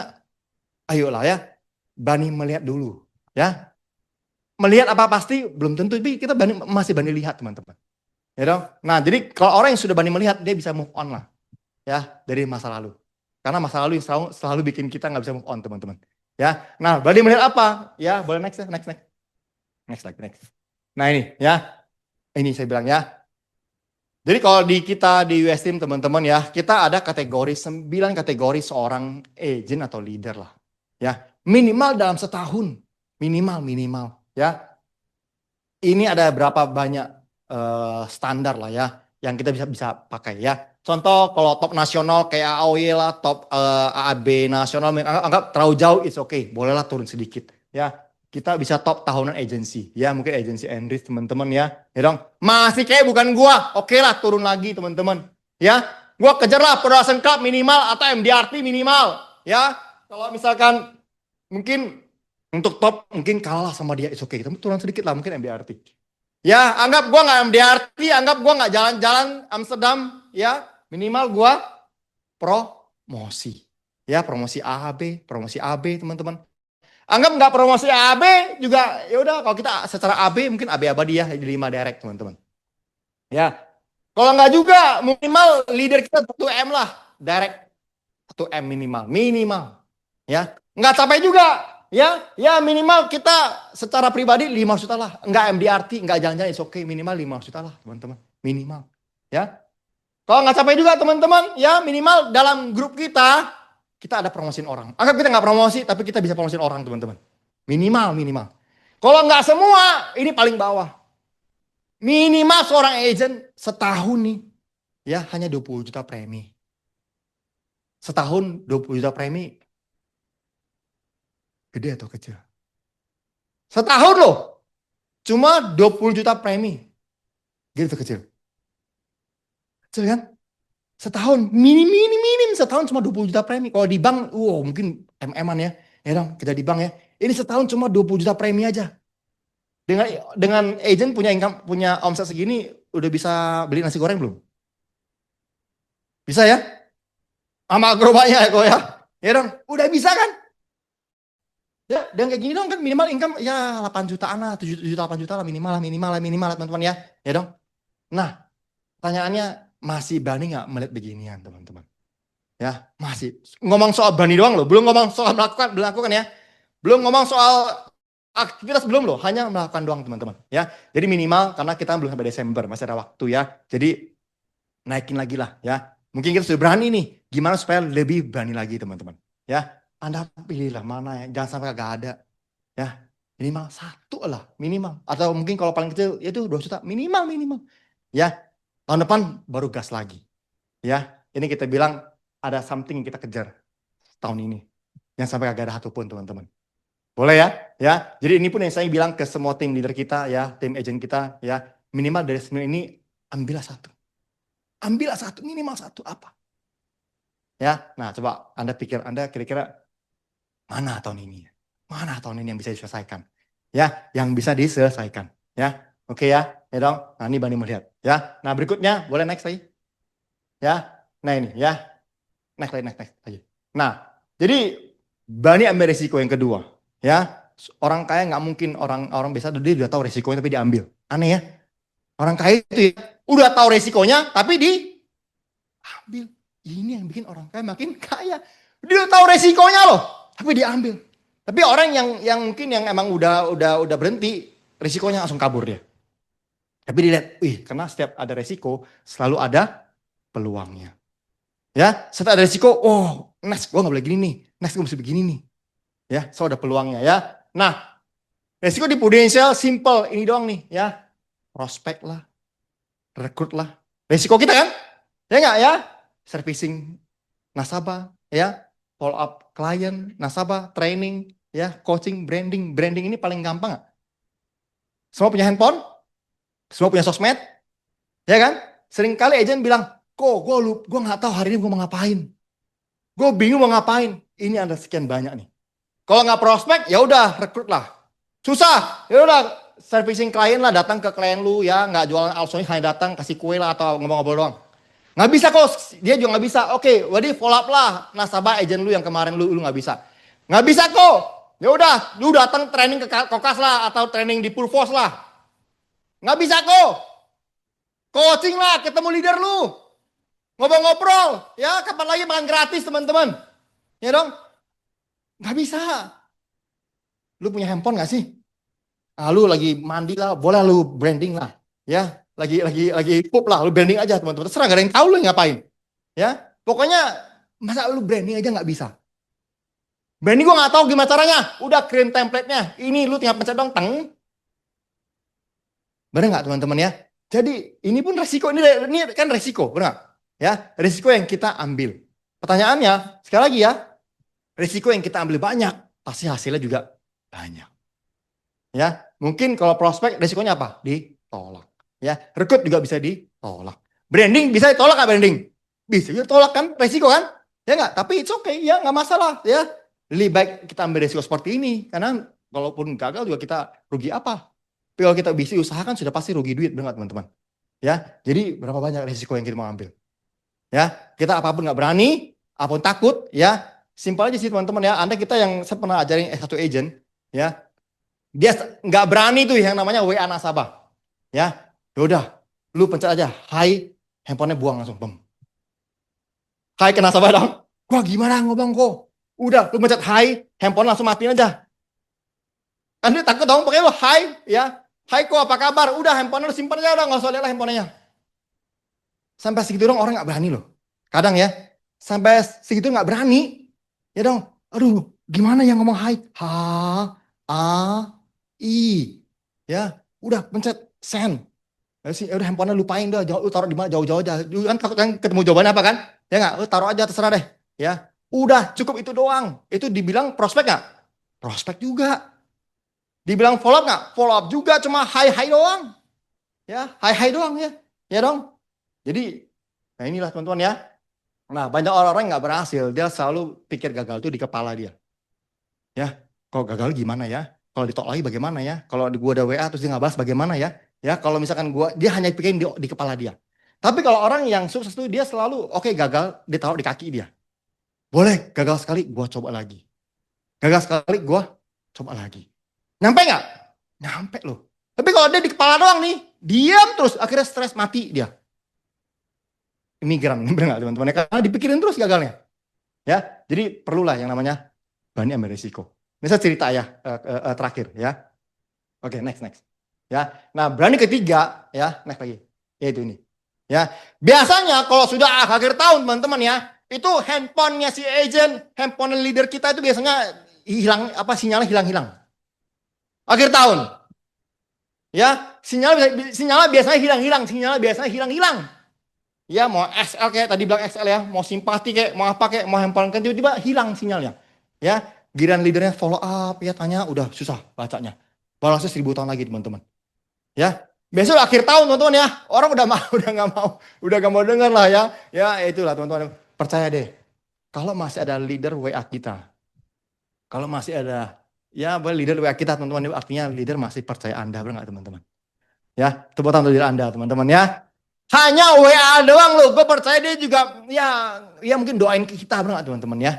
ayolah ya, berani melihat dulu ya. Melihat apa pasti belum tentu, tapi kita masih berani lihat teman-teman. Ya dong. Nah, jadi kalau orang yang sudah berani melihat, dia bisa move on lah. Ya, dari masa lalu. Karena masa lalu yang selalu bikin kita nggak bisa move on, teman-teman. Ya. Nah, berani melihat apa? Ya, boleh next ya, next. Next. Nah, ini ya. Ini saya bilang ya. Jadi kalau kita di US Team, teman-teman ya, kita ada kategori 9 kategori seorang agent atau leader lah. Ya, minimal dalam setahun. Minimal ya. Ini ada berapa banyak standar lah ya yang kita bisa pakai ya. Contoh kalau top nasional kayak AOY lah, top AAB nasional anggap terlalu jauh, it's okay, bolehlah turun sedikit ya. Kita bisa top tahunan agency ya, mungkin agency Enrich teman-teman ya. Ya dong, masih kayak bukan gua, oke lah turun lagi teman-teman ya. Gua kejarlah production club minimal atau MDRT minimal ya. Kalau misalkan mungkin untuk top mungkin kalah sama dia, it's okay, kita turun sedikit lah mungkin MDRT. Ya, anggap gue nggak MDRT, anggap gue nggak jalan-jalan Amsterdam, ya minimal gue promosi, ya promosi AB teman-teman. Anggap nggak promosi AB juga, ya udah kalau kita secara AB mungkin AB abadi ya di 5 direct teman-teman. Ya, kalau nggak juga minimal leader kita 1 M lah direct. 1 M minimal, ya. Nggak capek juga, ya minimal kita secara pribadi 5 juta lah. Nggak MDRT, nggak jalan-jalan, it's okay, minimal 5 juta lah teman-teman, minimal, ya. Kalau nggak capek juga teman-teman, ya minimal dalam grup kita ada promosiin orang. Anggap kita nggak promosi, tapi kita bisa promosiin orang teman-teman, minimal. Kalau nggak semua, ini paling bawah. Minimal seorang agent setahun nih, ya hanya 20 juta premi. Setahun 20 juta premi, gede atau kecil? Setahun loh, cuma 20 juta premi. Gede atau kecil? Kecil kan? Setahun, minim setahun cuma 20 juta premi. Kalau di bank, mungkin MM-an ya. Ya dong, kita di bank ya. Ini setahun cuma 20 juta premi aja. Dengan agent punya income, punya omset segini, udah bisa beli nasi goreng belum? Bisa ya? Sama gerobaknya ya kok ya. Ya dong, udah bisa kan? Ya, dan kayak gini dong kan minimal income ya 8 jutaan lah, 7 juta, 8 juta lah minimal lah teman-teman ya. Ya dong. Nah, pertanyaannya masih berani nggak melihat beginian teman-teman? Ya, masih. Ngomong soal berani doang loh, belum ngomong soal melakukan ya. Belum ngomong soal aktivitas belum loh, hanya melakukan doang teman-teman ya. Jadi minimal karena kita belum sampai Desember, masih ada waktu ya. Jadi naikin lagi lah ya. Mungkin kita sudah berani nih, gimana supaya lebih berani lagi teman-teman ya. Anda pilihlah mana ya, jangan sampai gak ada ya. Minimal 1 lah, minimal. Atau mungkin kalau paling kecil itu 2 juta, minimal ya. Tahun depan baru gas lagi ya. Ini kita bilang ada something yang kita kejar tahun ini, yang sampai gak ada satupun teman-teman. Boleh ya. Jadi ini pun yang saya bilang ke semua tim leader kita ya, tim agent kita ya, minimal dari semua ini ambillah 1. Ambillah 1, minimal 1 apa? Ya, nah coba Anda pikir, Anda kira-kira mana tahun ini? Mana tahun ini yang bisa diselesaikan? Ya, yang bisa diselesaikan. Ya, oke ya dong. Nah ini Bani melihat. Ya, nah berikutnya boleh next lagi. Ya, nah ini ya, next lagi. Nah, jadi Bani ambil resiko yang kedua. Ya, orang kaya nggak mungkin orang biasa dia udah tahu resikonya tapi diambil. Aneh ya. Orang kaya itu ya, udah tahu resikonya tapi diambil. Ini yang bikin orang kaya makin kaya. Dia udah tahu resikonya loh, tapi diambil. Tapi orang yang mungkin yang emang udah berhenti, resikonya langsung kabur dia. Tapi dilihat, karena setiap ada resiko selalu ada peluangnya. Ya, setelah ada resiko, next gue nggak boleh gini nih, next gue mesti begini nih. Ya, so ada peluangnya ya. Nah, resiko di Prudential simple, ini doang nih ya. Prospek lah, rekrut lah. Resiko kita kan? Ya nggak ya? Servicing nasabah, ya, follow up klien, nasabah, training, ya, coaching, branding. Branding ini paling gampang nggak? Semua punya handphone, semua punya sosmed, ya kan? Seringkali agent bilang, gue nggak tahu hari ini gue mau ngapain. Gue bingung mau ngapain. Ini ada sekian banyak nih. Kalau nggak prospek, ya udah rekrut lah. Susah, ya udah servicing klien lah, datang ke klien lu ya, nggak jualan outsourcing, hanya datang kasih kue lah atau ngomong-ngobrol doang. Nggak bisa kok, dia juga nggak bisa. Oke, jadi follow up lah nasabah agent lu yang kemarin lu nggak bisa. Nggak bisa kok. Ya udah, lu datang training ke Kokas lah atau training di Purvos lah. Nggak bisa kok. Coaching lah, ketemu leader lu. Ngobrol-ngobrol, ya kapan lagi makan gratis teman-teman. Ya dong. Nggak bisa. Lu punya handphone nggak sih? Ah, lu lagi mandi lah, boleh lu branding lah. Ya, lagi pup lah, lu branding aja teman-teman. Terserah, gak ada yang tahu lu ngapain. Ya, pokoknya masa lu branding aja nggak bisa. Branding gue nggak tahu gimana caranya. Udah kirim template-nya. Ini lu tinggal pencet dong, teng. Bener nggak teman-teman ya? Jadi ini pun resiko, ini kan resiko, benar nggak? Ya, resiko yang kita ambil. Pertanyaannya, sekali lagi ya, resiko yang kita ambil banyak, pasti hasilnya juga banyak. Ya, mungkin kalau prospek resikonya apa? Ditolak. Ya, rekrut juga bisa ditolak. Branding bisa ditolak nggak branding? Bisa ditolak kan, resiko kan? Ya nggak, tapi it's okay, ya nggak masalah. Ya, lebih baik kita ambil resiko seperti ini, karena walaupun gagal juga kita rugi apa? Tapi kalau kita bisa usahakan sudah pasti rugi duit, benar teman-teman. Ya, jadi berapa banyak resiko yang kita mau ambil? Ya, kita apapun nggak berani, apapun takut, ya simpel aja sih teman-teman ya. Anda kita yang saya pernah ajarin S1 agent, ya. Dia nggak berani tuh yang namanya WA nasabah. Ya, udah, lu pencet aja, hai, handphonenya buang langsung, bem. Hai ke nasabah dong. Gua gimana ngomong kok? Udah, lu mencet hi, handphone langsung matiin aja. Kan dia takut dong, pakai lu hi, ya. Hai kok, apa kabar? Udah, handphone lu simpan aja, udah nggak usah lihat lah handphonenya. Sampai segitu dong orang nggak berani loh. Kadang ya, sampai segitu nggak berani. Ya dong, aduh, gimana yang ngomong hai? Ha, a, i, ya, udah pencet send. Ya sih, udah handphonenya lupain dah, jauh, lu taruh di mana jauh-jauh aja. Lu kan takut kan ketemu jawabannya apa kan? Ya nggak, lu taruh aja terserah deh. Ya, udah cukup itu doang. Itu dibilang prospek nggak? Prospek juga. Dibilang follow up nggak? Follow up juga, cuma hai-hai doang. Ya, hai-hai doang ya. Ya dong. Jadi, nah inilah teman-teman ya. Nah, banyak orang-orang yang nggak berhasil, dia selalu pikir gagal itu di kepala dia. Ya, kalau gagal gimana ya? Kalau ditolak lagi bagaimana ya? Kalau gue ada WA terus dia nggak balas bagaimana ya? Ya, kalau misalkan dia hanya pikirin di kepala dia. Tapi kalau orang yang sukses itu dia selalu, oke, gagal, ditaruh di kaki dia. Boleh, gagal sekali, gue coba lagi. Gagal sekali, gue coba lagi. Nyampe nggak? Nyampe loh. Tapi kalau dia di kepala doang nih, diam terus, akhirnya stres mati dia. Imigran, bener nggak teman-teman? Karena dipikirin terus gagalnya. Ya, jadi perlulah yang namanya berani ambil risiko. Ini saya cerita ya terakhir ya. Oke, next. Ya, nah berani ketiga ya, next lagi. Yaitu ini. Ya, biasanya kalau sudah akhir tahun teman-teman ya, itu handphonenya si agent, handphone leader kita itu biasanya hilang apa sinyalnya hilang-hilang. Akhir tahun. Ya, sinyalnya biasanya hilang-hilang. Ya mau XL kayak tadi bilang XL ya, mau simpati kayak, mau apa kayak, mau handphone kan tiba-tiba hilang sinyalnya. Ya, giliran leadernya follow up ya tanya udah susah bacanya. Balasnya 1000 tahun lagi teman-teman. Ya, besok akhir tahun teman-teman ya, orang udah mau, udah nggak mau dengar lah ya. Ya itulah teman-teman. Percaya deh, kalau masih ada leader WA kita, kalau masih ada ya leader WA kita teman-teman, artinya leader masih percaya Anda, benar nggak teman-teman? Ya, tepuk tangan untuk leader Anda teman-teman ya. Hanya WA doang loh, gue percaya dia juga ya mungkin doain kita benar teman-teman ya.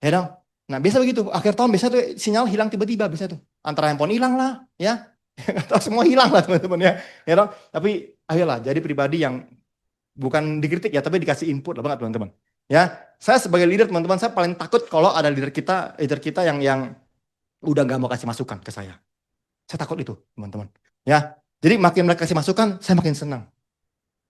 Ya dong. Nah biasa begitu, akhir tahun biasa tuh sinyal hilang tiba-tiba bisa tuh. Antara handphone hilang lah ya. Atau semua hilang lah teman-teman ya. Ya dong. Tapi ayolah jadi pribadi yang bukan dikritik ya, tapi dikasih input lah banget teman-teman. Ya, saya sebagai leader teman-teman, saya paling takut kalau ada leader kita yang udah gak mau kasih masukan ke saya. Saya takut itu teman-teman. Ya, jadi makin mereka kasih masukan, saya makin senang.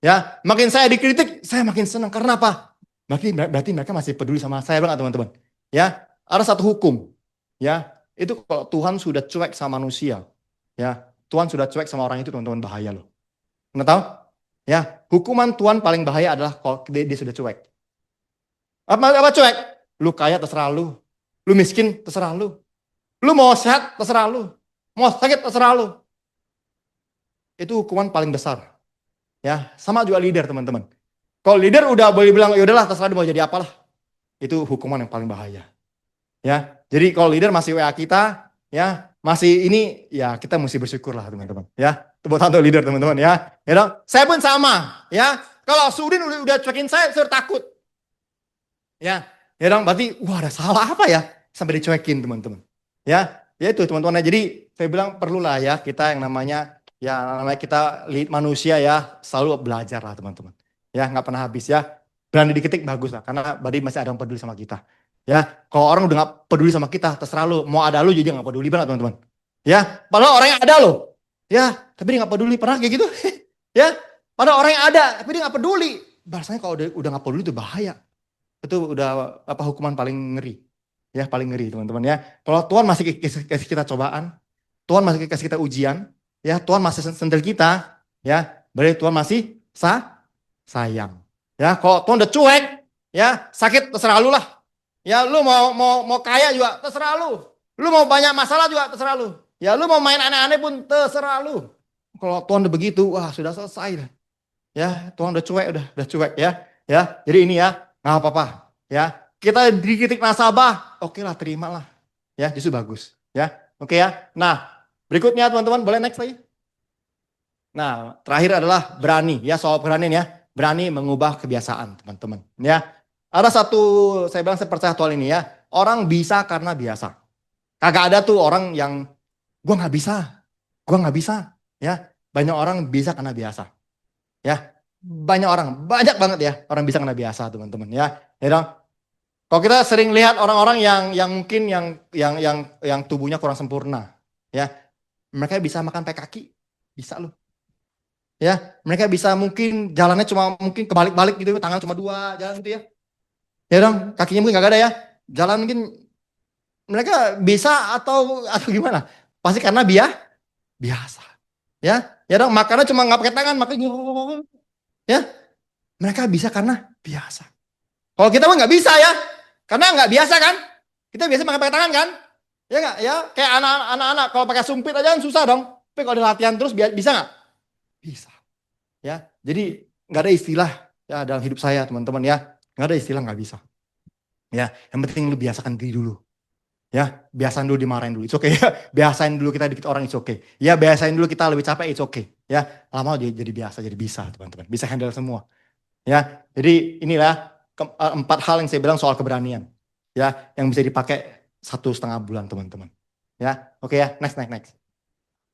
Ya, makin saya dikritik, saya makin senang. Karena apa? Berarti mereka masih peduli sama saya banget teman-teman. Ya, ada satu hukum. Ya, itu kalau Tuhan sudah cuek sama manusia, ya, Tuhan sudah cuek sama orang itu teman-teman bahaya loh. Nggak tahu? Ya, hukuman Tuhan paling bahaya adalah kalau dia sudah cuek. Apa cuek? Lu kaya terserah lu. Lu miskin terserah lu. Lu mau sehat terserah lu. Mau sakit terserah lu. Itu hukuman paling besar. Ya, sama juga leader teman-teman. Kalau leader udah boleh bilang ya udahlah terserah dia mau jadi apalah. Itu hukuman yang paling bahaya. Ya. Jadi kalau leader masih WA kita, ya, masih ini ya kita mesti bersyukur lah teman-teman, ya. Tepuk tangan untuk leader teman-teman ya. Ya dong. Saya pun sama, ya. Kalau Sudin udah cuekin saya takut. Ya. Ya dong, berarti wah ada salah apa ya sampai dicuekin teman-teman. Ya. Ya itu teman-teman. Jadi saya bilang perlulah ya kita yang namanya kita lead manusia ya, selalu belajar lah teman-teman. Ya, nggak pernah habis ya. Berani diketik bagus lah, karena berarti masih ada yang peduli sama kita. Ya, kalau orang udah nggak peduli sama kita, terserah lu. Mau ada lu juga nggak peduli banget teman-teman. Ya, padahal orang yang ada loh. Ya, tapi dia nggak peduli. Pernah kayak gitu? Ya, padahal orang yang ada, tapi dia nggak peduli. Bahasanya kalau udah nggak peduli itu bahaya. Itu udah apa hukuman paling ngeri. Ya, paling ngeri teman-teman ya. Kalau Tuhan masih kasih kita cobaan, Tuhan masih kasih kita ujian, ya Tuhan masih sentil kita, ya berarti Tuhan masih sayang. Ya kalau Tuhan udah cuek, ya sakit terserah lu lah. Ya lu mau kaya juga terserah lu. Lu mau banyak masalah juga terserah lu. Ya lu mau main aneh-aneh pun terserah lu. Kalau Tuhan udah begitu, wah sudah selesai. Ya Tuhan udah cuek ya. Ya jadi ini ya nggak apa-apa. Ya kita dikritik nasabah, oke lah terimalah. Ya justru bagus. Ya oke ya. Nah. Berikutnya teman-teman, boleh next lagi? Nah, terakhir adalah berani. Ya, soal berani ya. Berani mengubah kebiasaan, teman-teman. Ya, ada satu, saya bilang saya percaya soal ini ya. Orang bisa karena biasa. Kagak ada tuh orang yang, gua nggak bisa. Ya, banyak orang bisa karena biasa. Ya, banyak banget ya orang bisa karena biasa, teman-teman. Ya, ya dong. Kalau kita sering lihat orang-orang yang mungkin yang tubuhnya kurang sempurna, ya, mereka bisa makan pakai kaki, bisa loh. Ya, mereka bisa mungkin jalannya cuma mungkin kebalik-balik gitu, tangan cuma dua, jalan gitu ya. Ya dong, kakinya mungkin nggak ada ya. Jalan mungkin mereka bisa atau gimana? Pasti karena biasa. Ya dong, makannya cuma nggak pakai tangan, makanya ya. Mereka bisa karena biasa. Kalau kita mah nggak bisa ya, karena nggak biasa kan. Kita biasa makan pakai tangan kan? Ya nggak? Ya kayak anak-anak kalau pakai sumpit aja kan susah dong. Tapi kalau latihan terus bisa nggak? Bisa. Ya, jadi nggak ada istilah ya dalam hidup saya teman-teman ya. Nggak ada istilah nggak bisa. Ya, yang penting lu biasakan diri dulu. Ya, biasain dulu dimarahin dulu, it's okay ya. Biasain dulu kita dikit orang, it's okay. Ya, biasain dulu kita lebih capek, it's okay. Ya, lama jadi biasa, jadi bisa teman-teman. Bisa handle semua. Ya, jadi inilah 4 hal yang saya bilang soal keberanian. Ya, yang bisa dipakai 1,5 bulan teman-teman. Ya, oke ya, next.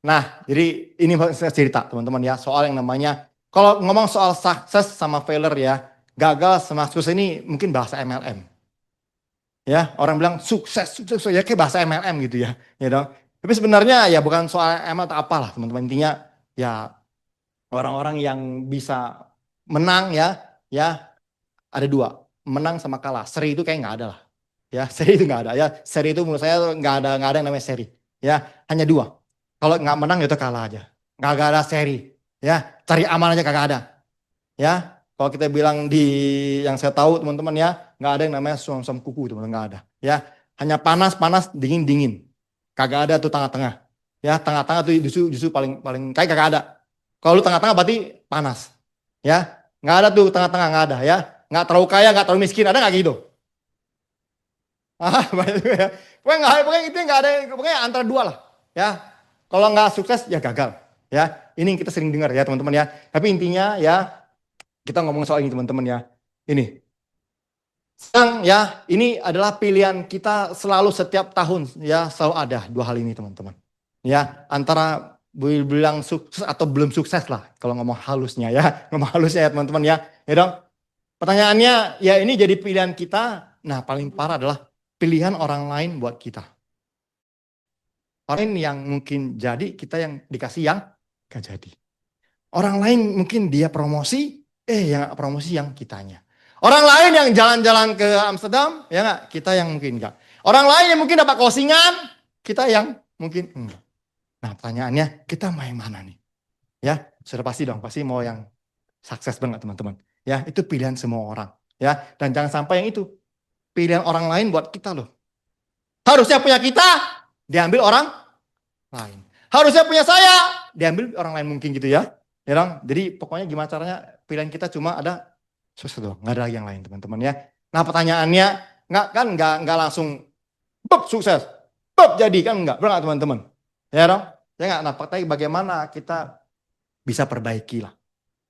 Nah, jadi ini saya cerita teman-teman ya, soal yang namanya, kalau ngomong soal sukses sama failure ya, gagal sama sukses ini mungkin bahasa MLM. Ya, orang bilang sukses ya kayak bahasa MLM gitu ya dong. Tapi sebenarnya ya bukan soal MLM atau apalah teman-teman, intinya ya orang-orang yang bisa menang ya ada 2, menang sama kalah. Seri itu kayak nggak ada lah. Ya, seri itu nggak ada ya. Seri itu menurut saya nggak ada yang namanya seri. Ya, hanya 2. Kalau nggak menang itu kalah aja. Nggak ada seri. Ya, cari aman aja kagak ada. Ya, kalau kita bilang di yang saya tahu teman-teman ya, nggak ada yang namanya suam-suam kuku teman-teman, nggak ada. Ya, hanya panas, dingin. Kagak ada tuh tengah-tengah. Ya, tengah-tengah tuh justru paling kayak kagak ada. Kalau lu tengah-tengah berarti panas. Ya, nggak ada tuh tengah-tengah, nggak ada ya. Nggak terlalu kaya, nggak terlalu miskin, ada nggak gitu? Banyak juga ya. Pokoknya itu nggak ada, pokoknya antara 2 lah. Ya, kalau nggak sukses ya gagal. Ya, ini yang kita sering dengar ya teman-teman ya. Tapi intinya ya kita ngomong soal ini teman-teman ya. Ini. Sekarang ya, ini adalah pilihan kita selalu setiap tahun ya, selalu ada 2 hal ini teman-teman. Ya, antara bilang sukses atau belum sukses lah kalau ngomong halusnya ya. Ngomong halusnya ya teman-teman ya. Ya dong. Pertanyaannya ya ini jadi pilihan kita. Nah, paling parah adalah pilihan orang lain buat kita. Orang yang mungkin jadi, kita yang dikasih yang gak jadi. Orang lain mungkin dia promosi, yang promosi yang kitanya. Orang lain yang jalan-jalan ke Amsterdam, ya nggak? Kita yang mungkin enggak. Orang lain yang mungkin dapat closingan, kita yang mungkin enggak. Nah pertanyaannya, kita mau yang mana nih? Ya, sudah pasti dong, pasti mau yang sukses banget teman-teman. Ya, itu pilihan semua orang. Ya, dan jangan sampai yang itu pilihan orang lain buat kita loh. Harusnya punya kita, diambil orang lain. Harusnya punya saya, diambil orang lain mungkin gitu ya. Ya dong, jadi pokoknya gimana caranya pilihan kita cuma ada sukses doang, nggak ada lagi yang lain teman-teman ya. Nah pertanyaannya nggak langsung sukses, jadi kan nggak, benar teman-teman? Ya dong, ya nggak. Nah pertanyaan bagaimana kita bisa perbaiki lah,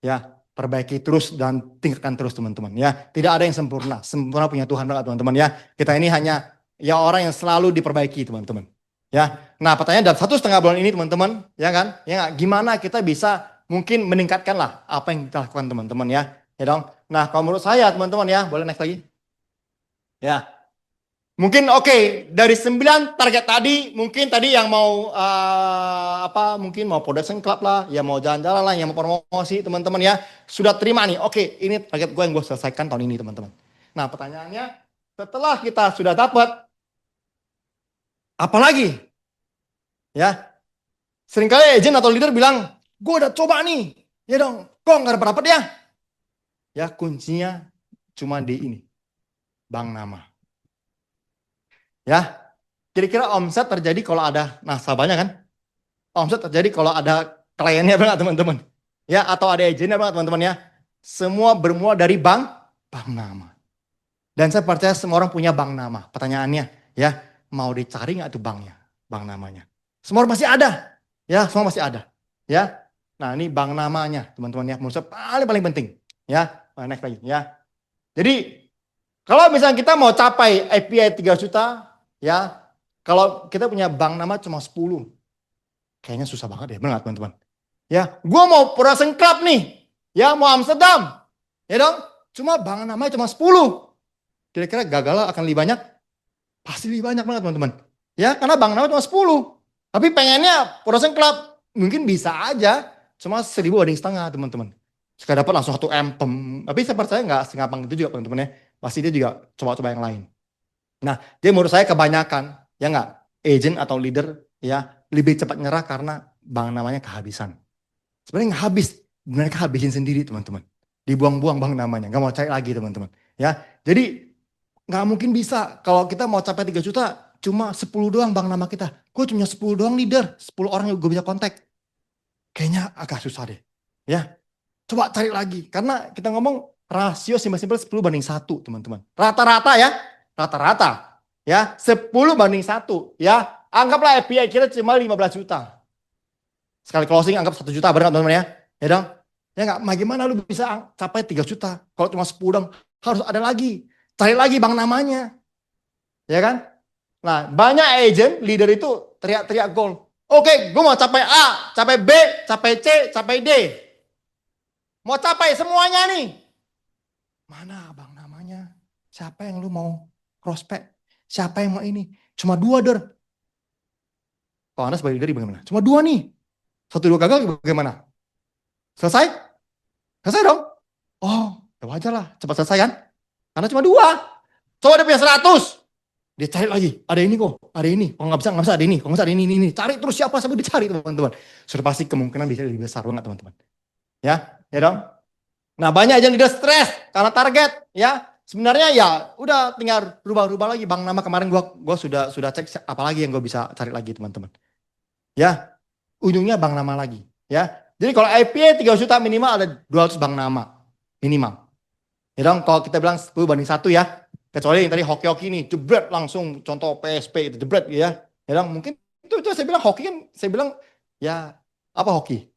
ya perbaiki terus dan tingkatkan terus teman-teman ya. Tidak ada yang sempurna punya Tuhan banget teman-teman ya. Kita ini hanya ya orang yang selalu diperbaiki teman-teman. Ya, nah pertanyaan dalam 1,5 bulan ini teman-teman, ya kan? Ya gimana kita bisa mungkin meningkatkan lah apa yang kita lakukan teman-teman ya, ya dong. Nah kalau menurut saya teman-teman ya, boleh next lagi. Ya, mungkin oke, dari 9 target tadi, mungkin tadi yang mau mungkin mau production club lah, ya mau jalan-jalan lah, yang mau promosi teman-teman ya, sudah terima nih. Oke, ini target gue yang gue selesaikan tahun ini teman-teman. Nah pertanyaannya, setelah kita sudah dapat apalagi? Ya, seringkali agent atau leader bilang, gue udah coba nih, ya dong, kok nggak dapat ya? Ya kuncinya cuma di ini, bank nama. Ya, kira-kira omset terjadi kalau ada nasabahnya kan? Omset terjadi kalau ada kliennya banget teman-teman. Ya, atau ada agennya banget teman-teman ya. Semua bermula dari bank nama. Dan saya percaya semua orang punya bank nama. Pertanyaannya, ya mau dicari nggak tuh banknya, bank namanya? Semua orang pasti ada, ya semua masih ada, ya. Nah ini bank namanya teman-teman ya, menurut saya paling penting, ya. Next lagi, ya. Jadi kalau misalnya kita mau capai API 3 juta, ya, kalau kita punya bank nama cuma 10, kayaknya susah banget ya, benar nggak teman-teman? Ya, gue mau production club nih, ya mau Amsterdam, ya dong, cuma bank namanya cuma 10. Kira-kira gagal akan lebih banyak? Pasti lebih banyak banget teman-teman. Ya, karena bank nama cuma 10. Tapi pengennya Production Club mungkin bisa aja cuma 1.000 banding setengah teman-teman. Sekali dapat langsung 1 M. Tapi saya percaya nggak segampang itu juga teman-teman ya. Pasti dia juga coba-coba yang lain. Nah, jadi menurut saya kebanyakan ya nggak agent atau leader ya lebih cepat nyerah karena bank namanya kehabisan. Sebenarnya nggak habis, mereka habisin sendiri teman-teman. Dibuang-buang bank namanya, nggak mau cari lagi teman-teman. Ya, jadi nggak mungkin bisa kalau kita mau capai 3 juta cuma 10 doang bank nama kita. Gue cuma 10 doang leader, 10 orang yang gue bisa kontak. Kayaknya agak susah deh. Ya, coba cari lagi. Karena kita ngomong rasio simpel-simpel 10 banding 1 teman-teman. Rata-rata ya, rata-rata. Ya, 10 banding 1. Ya, anggaplah API kita cuma 15 juta. Sekali closing anggap 1 juta benar teman-teman ya. Ya dong. Ya nggak, bagaimana lu bisa capai 3 juta? Kalau cuma 10 dong, harus ada lagi. Cari lagi bank namanya. Ya kan? Nah, banyak agent, leader itu teriak-teriak goal. Oke, gue mau capai A, capai B, capai C, capai D. Mau capai semuanya nih. Mana bang namanya? Siapa yang lu mau prospek? Siapa yang mau ini? Cuma 2 der. Kalau Anda sebagai leader bagaimana? Cuma 2 nih. 1 2 gagal bagaimana? Selesai? Selesai dong. Oh, ya wajar lah. Cepat selesai kan? Karena cuma 2. Coba dia punya 100. Dia cari lagi, ada ini kok, ada ini. Kalau nggak bisa ada ini. Kalau nggak bisa ada ini. Cari terus siapa sampai dicari teman-teman. Sudah pasti kemungkinan bisa lebih besar banget teman-teman. Ya dong. Nah banyak aja leader stres karena target. Ya sebenarnya ya udah tinggal rubah-rubah lagi. Bang nama kemarin gua sudah cek apa lagi yang gue bisa cari lagi teman-teman. Ya ujungnya bang nama lagi. Ya jadi kalau IPA 3 juta minimal ada 200 bang nama minimal. Ya dong. Kalau kita bilang 10 banding 1 ya. Kecuali yang tadi hoki-hoki nih, jebret langsung contoh PSP itu jebret ya. Ya dong, mungkin itu saya bilang hoki kan, saya bilang ya apa hoki?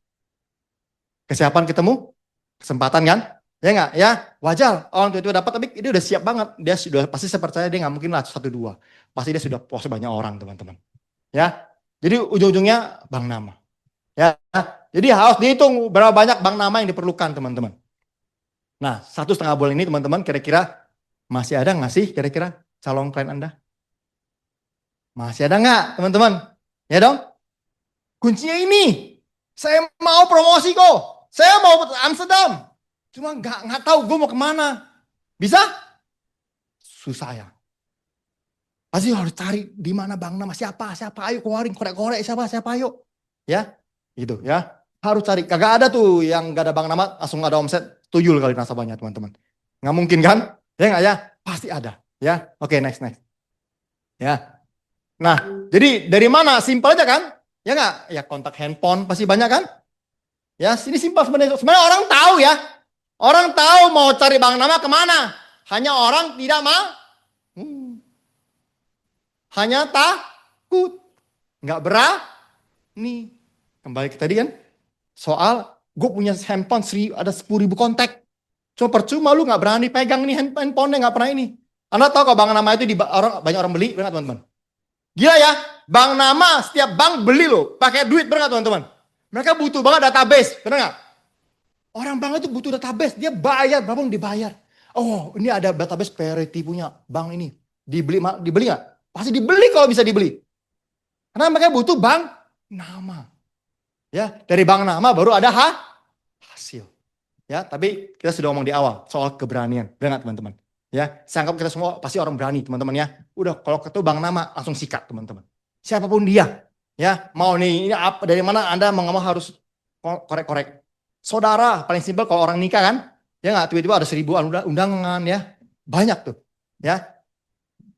Kesiapan ketemu, kesempatan kan? Ya nggak? Ya wajar orang itu dapat tapi dia udah siap banget. Dia sudah pasti saya percaya dia nggak mungkin lah 1 2. Pasti dia sudah puas banyak orang teman-teman. Ya, jadi ujung-ujungnya bank nama. Ya, jadi harus dihitung berapa banyak bank nama yang diperlukan teman-teman. Nah 1,5 bulan ini teman-teman kira-kira masih ada nggak sih kira-kira calon klien Anda? Masih ada nggak teman-teman? Ya dong? Kuncinya ini. Saya mau promosi kok. Saya mau Amsterdam. Cuma nggak tahu gue mau kemana. Bisa? Susah ya. Pasti harus cari di mana bang nama siapa ayo keluarin korek-korek siapa ayo. Ya, gitu ya. Harus cari. Kagak ada tuh yang gak ada bang nama langsung ada omset 7 kali nasabahnya teman-teman. Nggak mungkin kan? Ya nggak ya? Pasti ada. Ya, oke next. Ya. Nah, jadi dari mana? Simpel aja kan? Ya nggak? Ya kontak handphone pasti banyak kan? Ya, ini simpel sebenarnya. Sebenarnya orang tahu ya. Orang tahu mau cari bank nama kemana. Hanya orang tidak mau. Hanya takut. Nggak berani. Kembali ke tadi kan. Soal gue punya handphone ada 10.000 kontak. Cuma percuma lu nggak berani pegang nih handphonenya nggak pernah ini. Anda tahu kalau bank nama itu banyak orang beli, benar teman-teman? Gila ya, bank nama setiap bank beli loh, pakai duit benar teman-teman? Mereka butuh banget database, benar nggak? Orang bank itu butuh database, dia bayar berapa dibayar. Oh, ini ada database priority punya bank ini, dibeli nggak? Pasti dibeli kalau bisa dibeli. Karena mereka butuh bank nama. Ya, dari bank nama baru ada hasil. Ya, tapi kita sudah ngomong di awal soal keberanian, benar nggak teman-teman? Ya, saya anggap kita semua pasti orang berani teman-teman ya. Udah kalau ketemu bang nama langsung sikat teman-teman. Siapapun dia, ya mau nih ini apa dari mana Anda mau ngomong harus korek-korek. Saudara paling simpel kalau orang nikah kan, ya nggak tiba-tiba ada 1.000 undangan ya, banyak tuh, ya.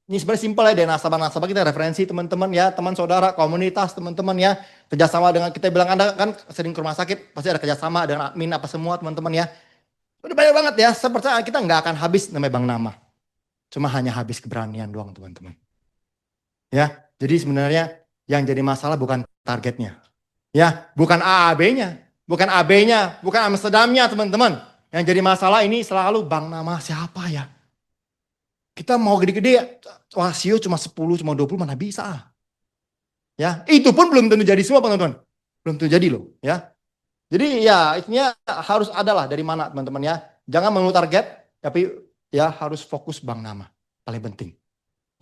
Ini sebenarnya simpel ya dari nasabah-nasabah kita referensi teman-teman ya, teman saudara, komunitas teman-teman ya, kerjasama dengan kita bilang Anda kan sering ke rumah sakit pasti ada kerjasama dengan admin apa semua teman-teman ya. Udah banyak banget ya, saya percaya kita nggak akan habis namanya bank nama. Cuma hanya habis keberanian doang teman-teman. Ya, jadi sebenarnya yang jadi masalah bukan targetnya. Ya, bukan AAB-nya, bukan AB-nya, bukan Amsterdamnya teman-teman. Yang jadi masalah ini selalu bank nama siapa ya. Kita mau gede-gede, rasio cuma 10, cuma 20 mana bisa. Ya, itu pun belum tentu jadi semua teman-teman. Belum tentu jadi loh, ya. Jadi ya intinya harus ada lah dari mana teman-teman ya. Jangan menurut target, tapi ya harus fokus bank nama. paling penting.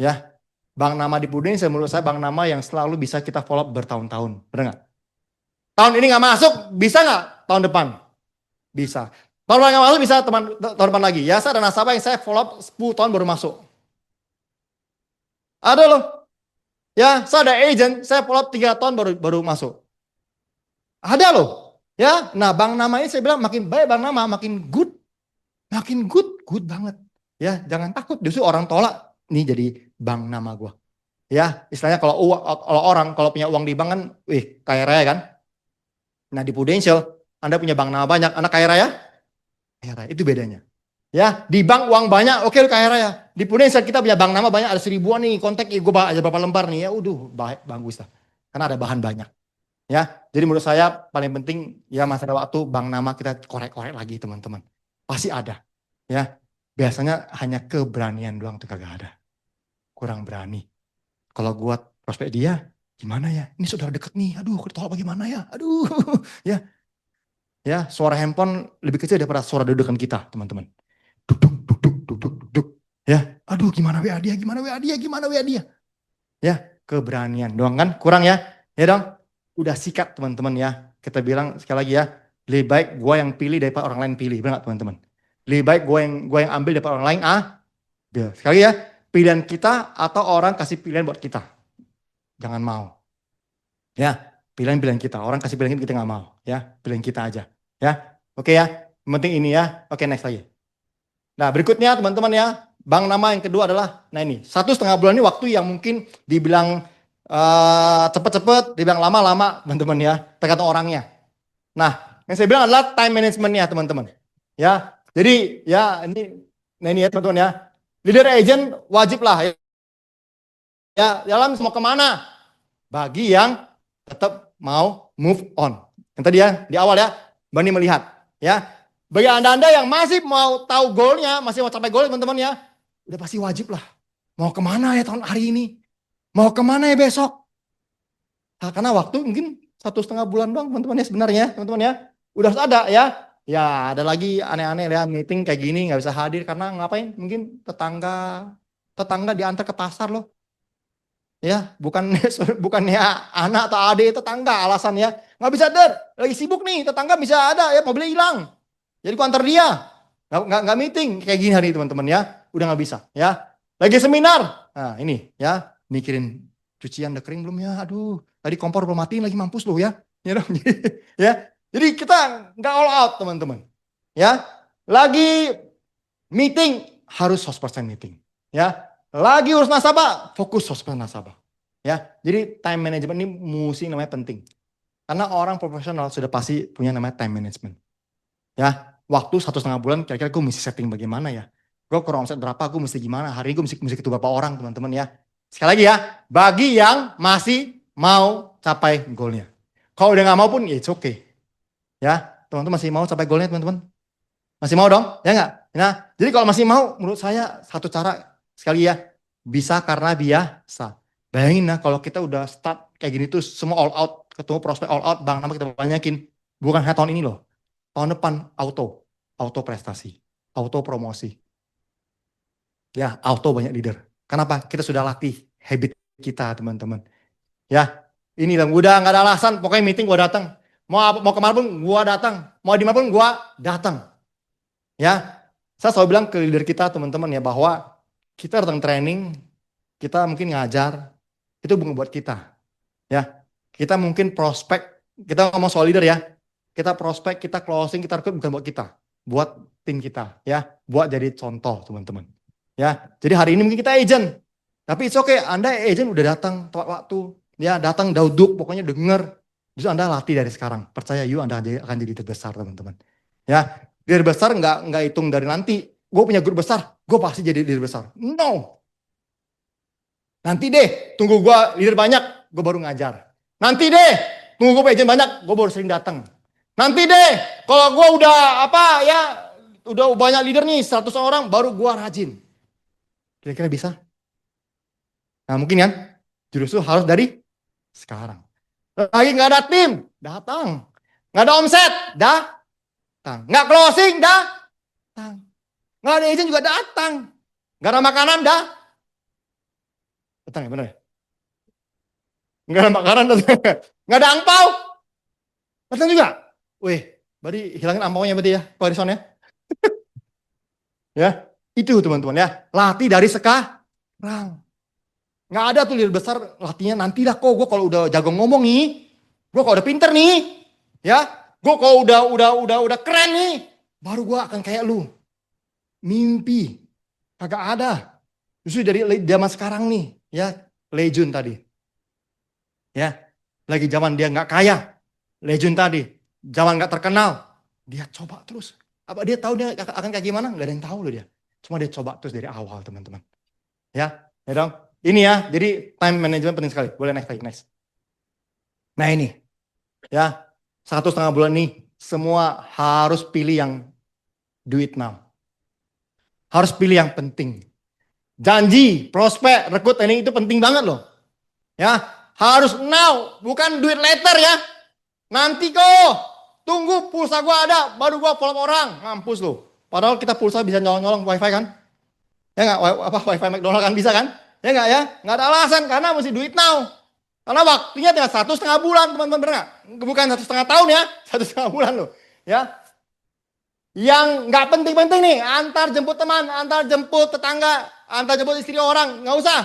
Ya, bank nama di Prudential menurut saya bank nama yang selalu bisa kita follow up bertahun-tahun. Benar nggak? Tahun ini nggak masuk, bisa nggak tahun depan? Bisa. Tahun depan nggak masuk, bisa tahun depan lagi. Ya, saya ada nasabah yang saya follow up 10 tahun baru masuk. Ada loh. Ya, saya ada agent, saya follow up 3 tahun baru masuk. Ada loh. Ya, nah bank nama ini saya bilang makin baik bank nama, makin good. Makin good banget. Ya, jangan takut. Justru orang tolak, nih jadi bank nama gua. Ya, istilahnya kalau orang kalau punya uang di bank kan, kaya raya kan. Nah di Prudential, Anda punya bank nama banyak, Anda kaya raya? Kaya raya, itu bedanya. Ya, di bank uang banyak, oke lu kaya raya. Di Prudential kita punya bank nama banyak, ada 1000-an nih, kontak gue aja berapa lembar nih, ya bagus lah. Karena ada bahan banyak. Ya, jadi menurut saya paling penting ya masalah waktu bank nama kita korek-korek lagi teman-teman. Pasti ada. Ya, biasanya hanya keberanian doang tuh kagak ada. Kurang berani. Kalau gua prospek dia, gimana ya? Ini saudara deket nih, aduh ketolak bagaimana ya? Aduh, ya suara handphone lebih kecil daripada suara dudukan kita teman-teman. Duduk. Ya, aduh gimana WA dia, gimana WA dia. Ya, keberanian doang kan, kurang ya? Ya dong, udah sikat teman-teman ya. Kita bilang sekali lagi ya, lebih baik gue yang pilih daripada orang lain pilih, benar nggak teman-teman? Lebih baik gue yang ambil daripada orang lain sekali lagi ya, pilihan kita atau orang kasih pilihan buat kita. Jangan mau. Ya, pilihan kita. Orang kasih pilihan kita nggak mau. Ya, pilihan kita aja. Ya, oke ya. Yang penting ini ya. Oke, next lagi. Nah, berikutnya teman-teman ya, bank nama yang kedua adalah, nah ini 1,5 bulan ini waktu yang mungkin dibilang cepet-cepet, dibilang lama-lama, teman-teman ya, tergantung orangnya. Nah, yang saya bilang adalah time managementnya teman-teman. Ya, jadi ya ini ya teman-teman ya, leader agent wajib lah ya dalam mau kemana? Bagi yang tetap mau move on. Yang tadi ya di awal ya, Bani melihat ya. Bagi Anda yang masih mau tahu goalnya, masih mau capai goal teman-teman ya, udah pasti wajib lah. Mau kemana ya tahun hari ini? Mau kemana ya besok? Nah, karena waktu mungkin 1,5 bulan doang teman-teman ya sebenarnya teman-teman ya. Udah ada ya. Ya ada lagi aneh-aneh ya meeting kayak gini nggak bisa hadir karena ngapain? Mungkin tetangga diantar ke pasar loh. Ya, bukannya anak atau adik tetangga alasannya nggak bisa lagi sibuk nih tetangga bisa ada ya mobilnya hilang. Jadi gua antar dia, nggak meeting kayak gini hari teman-teman ya, udah nggak bisa ya. Lagi seminar, nah ini ya mikirin cucian udah kering belum ya, aduh tadi kompor belum matiin lagi mampus loh ya, ya dong, ya. Jadi kita nggak all out teman-teman, ya. Lagi meeting harus 100% meeting, ya. Lagi urus nasabah, fokus 100% nasabah, ya. Jadi time management ini mesti namanya penting, karena orang profesional sudah pasti punya namanya time management. Ya, waktu 1,5 bulan kira-kira gue mesti setting bagaimana ya. Gue kurang omset berapa, gue mesti gimana. Hari ini gue mesti ketemu berapa orang teman-teman ya. Sekali lagi ya, bagi yang masih mau capai goalnya. Kalau udah gak mau pun ya it's okay. Ya, teman-teman masih mau capai goalnya teman-teman. Masih mau dong, ya nggak? Nah, jadi kalau masih mau, menurut saya satu cara sekali ya, bisa karena biasa. Bayangin nah kalau kita udah start kayak gini tuh semua all out, ketemu prospek all out, bank nama kita banyakin. Bukan hanya tahun ini loh. Tahun depan auto prestasi, auto promosi. Ya, auto banyak leader. Kenapa? Kita sudah latih habit kita, teman-teman. Ya, ini lah udah nggak ada alasan, pokoknya meeting gua datang. Mau kemana pun gua datang, mau di mana pun gua datang. Ya, saya selalu bilang ke leader kita, teman-teman ya, bahwa kita datang training, kita mungkin ngajar, itu bukan buat kita. Ya, kita mungkin prospek, kita ngomong soal leader ya. Kita prospek, kita closing, kita rekrut bukan buat kita, buat tim kita ya, buat jadi contoh teman-teman. Ya, jadi hari ini mungkin kita agent, tapi it's okay, Anda agent udah datang tepat waktu, ya datang duduk, pokoknya denger, justru Anda latih dari sekarang, percaya Anda akan jadi terbesar teman-teman. Ya, leader besar nggak hitung dari nanti, gue punya grup besar, gue pasti jadi leader besar. No, nanti deh, tunggu gue leader banyak, gue baru ngajar. Nanti deh, tunggu gue agent banyak, gue baru sering datang. Nanti deh, kalau gue udah udah banyak leader nih, 100 orang, baru gue rajin. Kira-kira bisa? Nah mungkin kan, justru harus dari sekarang. Lagi nggak ada tim, datang. Nggak ada omset, datang. Nggak closing, datang. Nggak ada agent juga datang. Nggak ada makanan dah. Betul ya, bener ya? Nggak ada makanan, nggak ada angpau. Betul juga. Wih, berarti hilangin angpaunya berarti ya, Pak Harrison ya. Ya, itu teman-teman ya. Latih dari sekarang. Nggak ada tuh leader besar latihnya nanti dah kok. Gue kalau udah jago ngomong nih, gue kalau udah pinter nih, ya, gue kalau udah keren nih, baru gue akan kayak lu. Mimpi, kagak ada. Justru dari zaman sekarang nih, ya, legend tadi, ya, lagi zaman dia nggak kaya, legend tadi, zaman nggak terkenal, dia coba terus. Apa dia tahu dia akan kayak gimana? Nggak ada yang tahu loh dia. Cuma dia coba terus dari awal teman-teman. Ya dong. Ini ya, jadi time management penting sekali. Boleh next lagi, next. Nah ini, ya, 1,5 bulan nih, semua harus pilih yang do it now. Harus pilih yang penting. Janji, prospek, rekrut ini itu penting banget loh. Ya, harus now, bukan do it later ya. Nanti kok, tunggu pulsa gua ada, baru gua follow orang, ngampus loh. Padahal kita pulsa bisa nyolong-nyolong wifi kan? Ya nggak, apa wifi McDonald kan bisa kan? Ya nggak ya? Nggak ada alasan karena mesti do it now. Karena waktunya tinggal 1,5 bulan teman-teman, bener nggak? Bukan 1,5 tahun ya, 1,5 bulan loh. Ya, yang nggak penting-penting nih, antar jemput teman, antar jemput tetangga, antar jemput istri orang, nggak usah.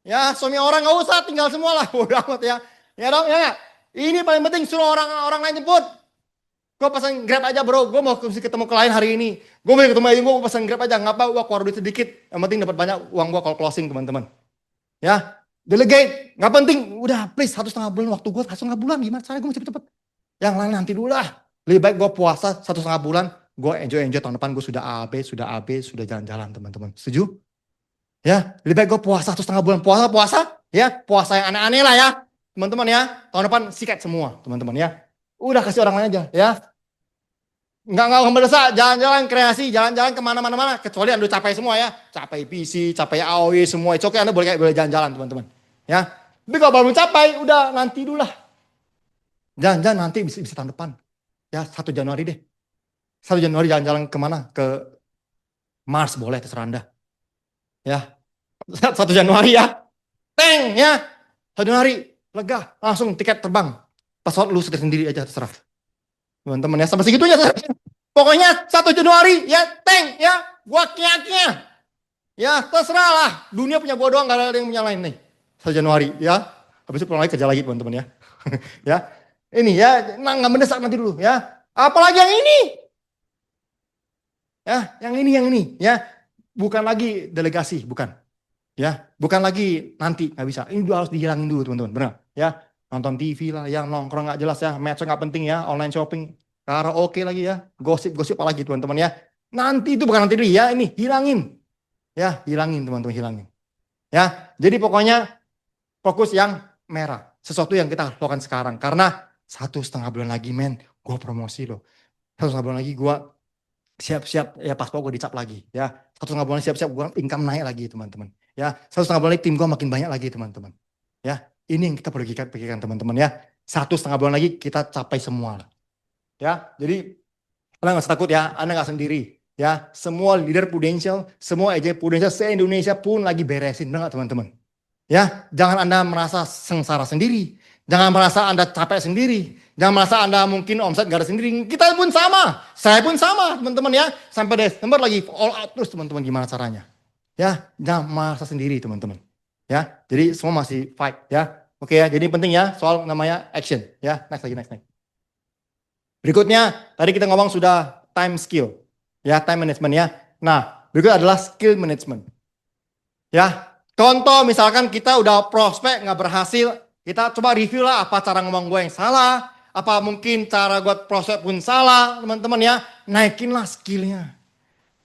Ya, suami orang nggak usah, tinggal semua lah, bodoh amat ya. Ya dong, ya nggak? Ini paling penting suruh orang lain jemput. Gue pesan Grab aja bro, gue mau ketemu klien hari ini. Gue mau ketemu agent gue pesan Grab aja, ngapa gue keluar duit sedikit. Yang penting dapat banyak uang gue kalau closing teman-teman. Ya, delegate, nggak penting. Udah please 1,5 bulan waktu gue 1,5 bulan gimana caranya gue cepet-cepet. Yang lain nanti dulu lah. Lebih baik gue puasa 1,5 bulan, gue enjoy tahun depan gue sudah AB, sudah jalan-jalan teman-teman. Setuju? Ya, lebih baik gue puasa 1,5 bulan puasa, ya puasa yang aneh-aneh lah ya, teman-teman ya. Tahun depan sikat semua teman-teman ya. Udah kasih orang lain aja ya. Nggak mendesak, jalan-jalan kreasi, jalan-jalan kemana-mana, kecuali Anda capek semua ya, capek PC, capek AOE semua, itu oke Anda boleh jalan-jalan teman-teman, ya. Tapi kalau belum capai, udah nanti dulu lah. Jalan-jalan nanti bisa tahun depan, ya 1 Januari deh. 1 Januari jalan-jalan kemana? Ke Mars boleh terserah Anda, ya. 1 Januari ya, teng ya, 1 Januari lega, langsung tiket terbang, pesawat lu sendiri aja terserah. Teman-teman ya, sampai segitunya. Pokoknya 1 Januari ya tank ya, gua kia-kia. Ya terserah lah, dunia punya gua doang, gak ada yang punya lain nih. 1 Januari ya, habis itu pulang lagi kerja lagi teman-teman ya. Ya, ini ya, nggak mendesak nanti dulu ya. Apalagi yang ini. Ya, yang ini ya. Bukan lagi delegasi, bukan. Ya, bukan lagi nanti, nggak bisa. Ini harus dihilangin dulu teman-teman, benar. Ya, nonton TV lah, yang nongkrong nggak jelas ya, medsos nggak penting ya, online shopping, karaoke lagi ya, gosip-gosip apalagi teman-teman ya. Nanti itu bukan nanti dulu ya, ini hilangin. Ya, hilangin teman-teman, hilangin. Ya, jadi pokoknya fokus yang merah. Sesuatu yang kita lakukan sekarang. Karena 1,5 bulan lagi men, gue promosi loh. 1,5 bulan lagi gue siap-siap ya paspor gue dicap lagi ya. 1,5 bulan siap-siap gue income naik lagi teman-teman. Ya, 1,5 bulan lagi tim gue makin banyak lagi teman-teman. Ya, ini yang kita perlu pikirkan teman-teman ya. 1,5 bulan lagi kita capai semua. Ya, jadi Anda nggak usah takut ya, Anda nggak sendiri. Ya, semua leader Prudential, semua agent Prudential se-Indonesia pun lagi beresin, benar nggak teman-teman? Ya, jangan Anda merasa sengsara sendiri. Jangan merasa Anda capek sendiri. Jangan merasa Anda mungkin omset nggak ada sendiri. Kita pun sama. Saya pun sama, teman-teman ya. Sampai Desember lagi all out terus, teman-teman. Gimana caranya? Ya, jangan merasa sendiri, teman-teman. Ya, jadi semua masih fight ya. Oke ya, jadi penting ya soal namanya action. Ya, next. Berikutnya, tadi kita ngomong sudah time skill. Ya, time management ya. Nah, berikut adalah skill management. Ya, contoh misalkan kita udah prospek nggak berhasil, kita coba review lah apa cara ngomong gue yang salah, apa mungkin cara gue prospek pun salah, teman-teman ya. Naikin lah skillnya.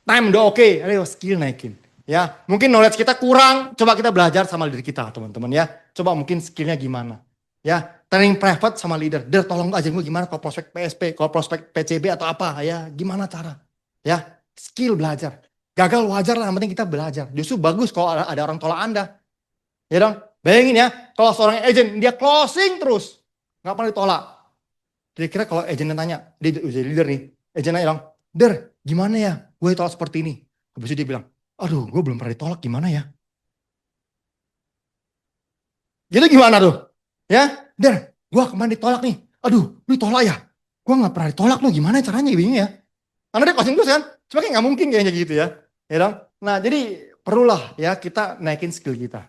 Time udah oke, ayo skill naikin. Ya, mungkin knowledge kita kurang, coba kita belajar sama diri kita, teman-teman ya. Coba mungkin skillnya gimana. Ya, training private sama leader. Tolong aja gue gimana kalau prospek PSP, kalau prospek PCB atau apa ya, gimana cara. Ya, skill belajar. Gagal wajar lah, yang penting kita belajar. Justru bagus kalau ada orang tolak Anda. Ya dong, bayangin ya, kalau seorang agent dia closing terus, nggak pernah ditolak. Kira-kira kalau agentnya tanya, dia jadi leader nih, agent nanya dong, Der, gimana ya, gue ditolak seperti ini. Habis itu dia bilang, Aduh, gue belum pernah ditolak, gimana ya? Gitu gimana tuh? Ya, Der, gue kemarin ditolak nih. Aduh, lu ditolak ya? Gue nggak pernah ditolak lu, gimana caranya bingung ya? Karena dia closing terus kan, cuma kayak nggak mungkin kayaknya gitu ya. Ya dong? Nah, jadi perlulah ya kita naikin skill kita.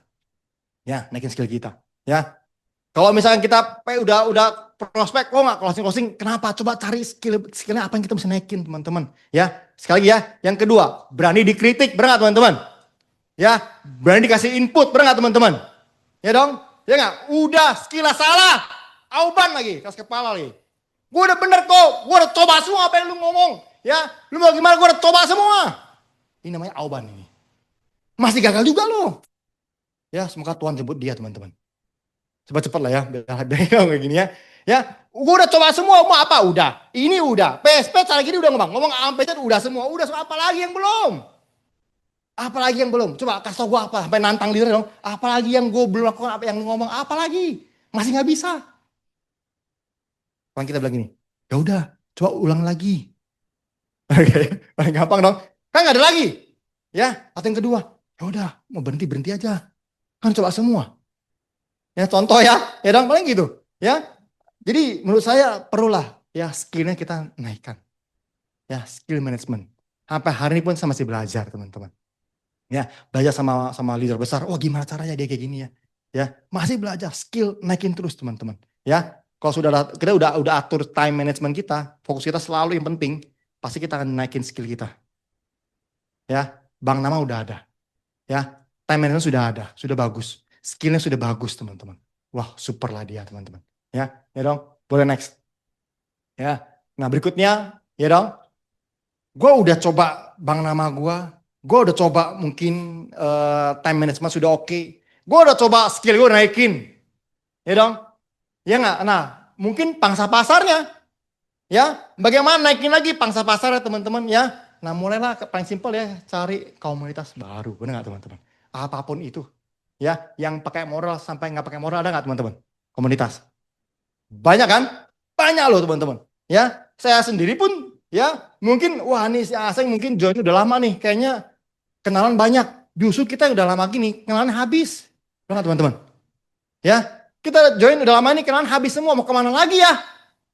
Ya, naikin skill kita. Ya, kalau misalkan kita udah prospek, kok nggak closing, kenapa? Coba cari skillnya apa yang kita bisa naikin teman-teman. Ya, sekali lagi ya. Yang kedua, berani dikritik, benar nggak teman-teman? Ya, berani dikasih input, benar nggak teman-teman? Ya dong? Ya nggak? Udah, skillnya salah, auban lagi, keras kepala lagi. Gue udah bener kok, gue udah coba semua apa yang lu ngomong. Ya, lu mau gimana? Gue udah coba semua. Ini namanya auban ini. Masih gagal juga loh. Ya, semoga Tuhan jemput dia teman-teman. Cepat-cepat lah ya, biar kayak gini ya. Ya, gue udah coba semua, mau apa? Udah. Ini udah. PSP cara gini udah ngomong sampai udah semua. Udah, apa lagi yang belum? Apalagi yang belum? Coba kasih tau gue apa, sampai nantang diri dong. Apalagi yang gue belum lakukan, apa yang ngomong, apalagi? Masih nggak bisa. Kalau kita bilang gini, ya udah, coba ulang lagi. Oke, paling gampang dong. Kan nggak ada lagi. Ya, atau yang kedua, ya udah, mau berhenti aja. Kan coba semua. Ya contoh ya dong, paling gitu. Ya, jadi menurut saya perlulah ya skillnya kita naikkan. Ya, skill management. Sampai hari ini pun saya masih belajar teman-teman. Ya, belajar sama leader besar. Oh, gimana caranya dia kayak gini ya? Ya, masih belajar skill naikin terus teman-teman. Ya, kalau kita udah atur time management kita, fokus kita selalu yang penting, pasti kita akan naikin skill kita. Ya, bank nama udah ada. Ya, time management sudah ada, sudah bagus. Skillnya sudah bagus teman-teman. Wah, super lah dia teman-teman. Ya dong, boleh next. Ya, nah berikutnya, ya dong. Gue udah coba bank nama gue udah coba mungkin time management sudah oke. Gue udah coba skill gue naikin. Ya dong, ya nggak? Nah, mungkin pangsa pasarnya, ya, bagaimana naikin lagi pangsa pasarnya teman-teman ya. Nah, mulailah paling simpel ya, cari komunitas baru, benar nggak teman-teman? Apapun itu, ya, yang pakai moral sampai nggak pakai moral ada nggak teman-teman? Komunitas, banyak kan? Banyak loh teman-teman. Ya, saya sendiri pun ya mungkin wah nih si Aseng mungkin join udah lama nih, kayaknya kenalan banyak. Justru kita udah lama gini, kenalan habis, benar nggak teman-teman? Ya, kita join udah lama nih, kenalan habis semua, mau kemana lagi ya?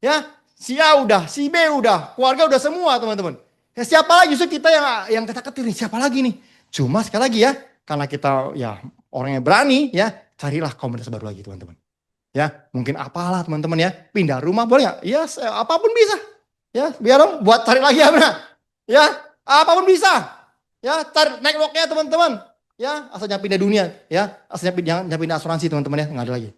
Ya, si A udah, si B udah, keluarga udah semua teman-teman. Ya, siapa lagi justru kita yang kita ketir nih, siapa lagi nih? Cuma sekali lagi ya, karena kita ya orang yang berani ya, carilah komunitas baru lagi teman-teman. Ya, mungkin apalah teman-teman ya, pindah rumah boleh nggak? Ya, apapun bisa. Ya, biar dong buat cari lagi ya benar. Ya, apapun bisa. Ya, cari naik loknya teman-teman. Ya, asal jangan pindah dunia. Ya, asal jangan pindah asuransi teman-teman ya, nggak ada lagi.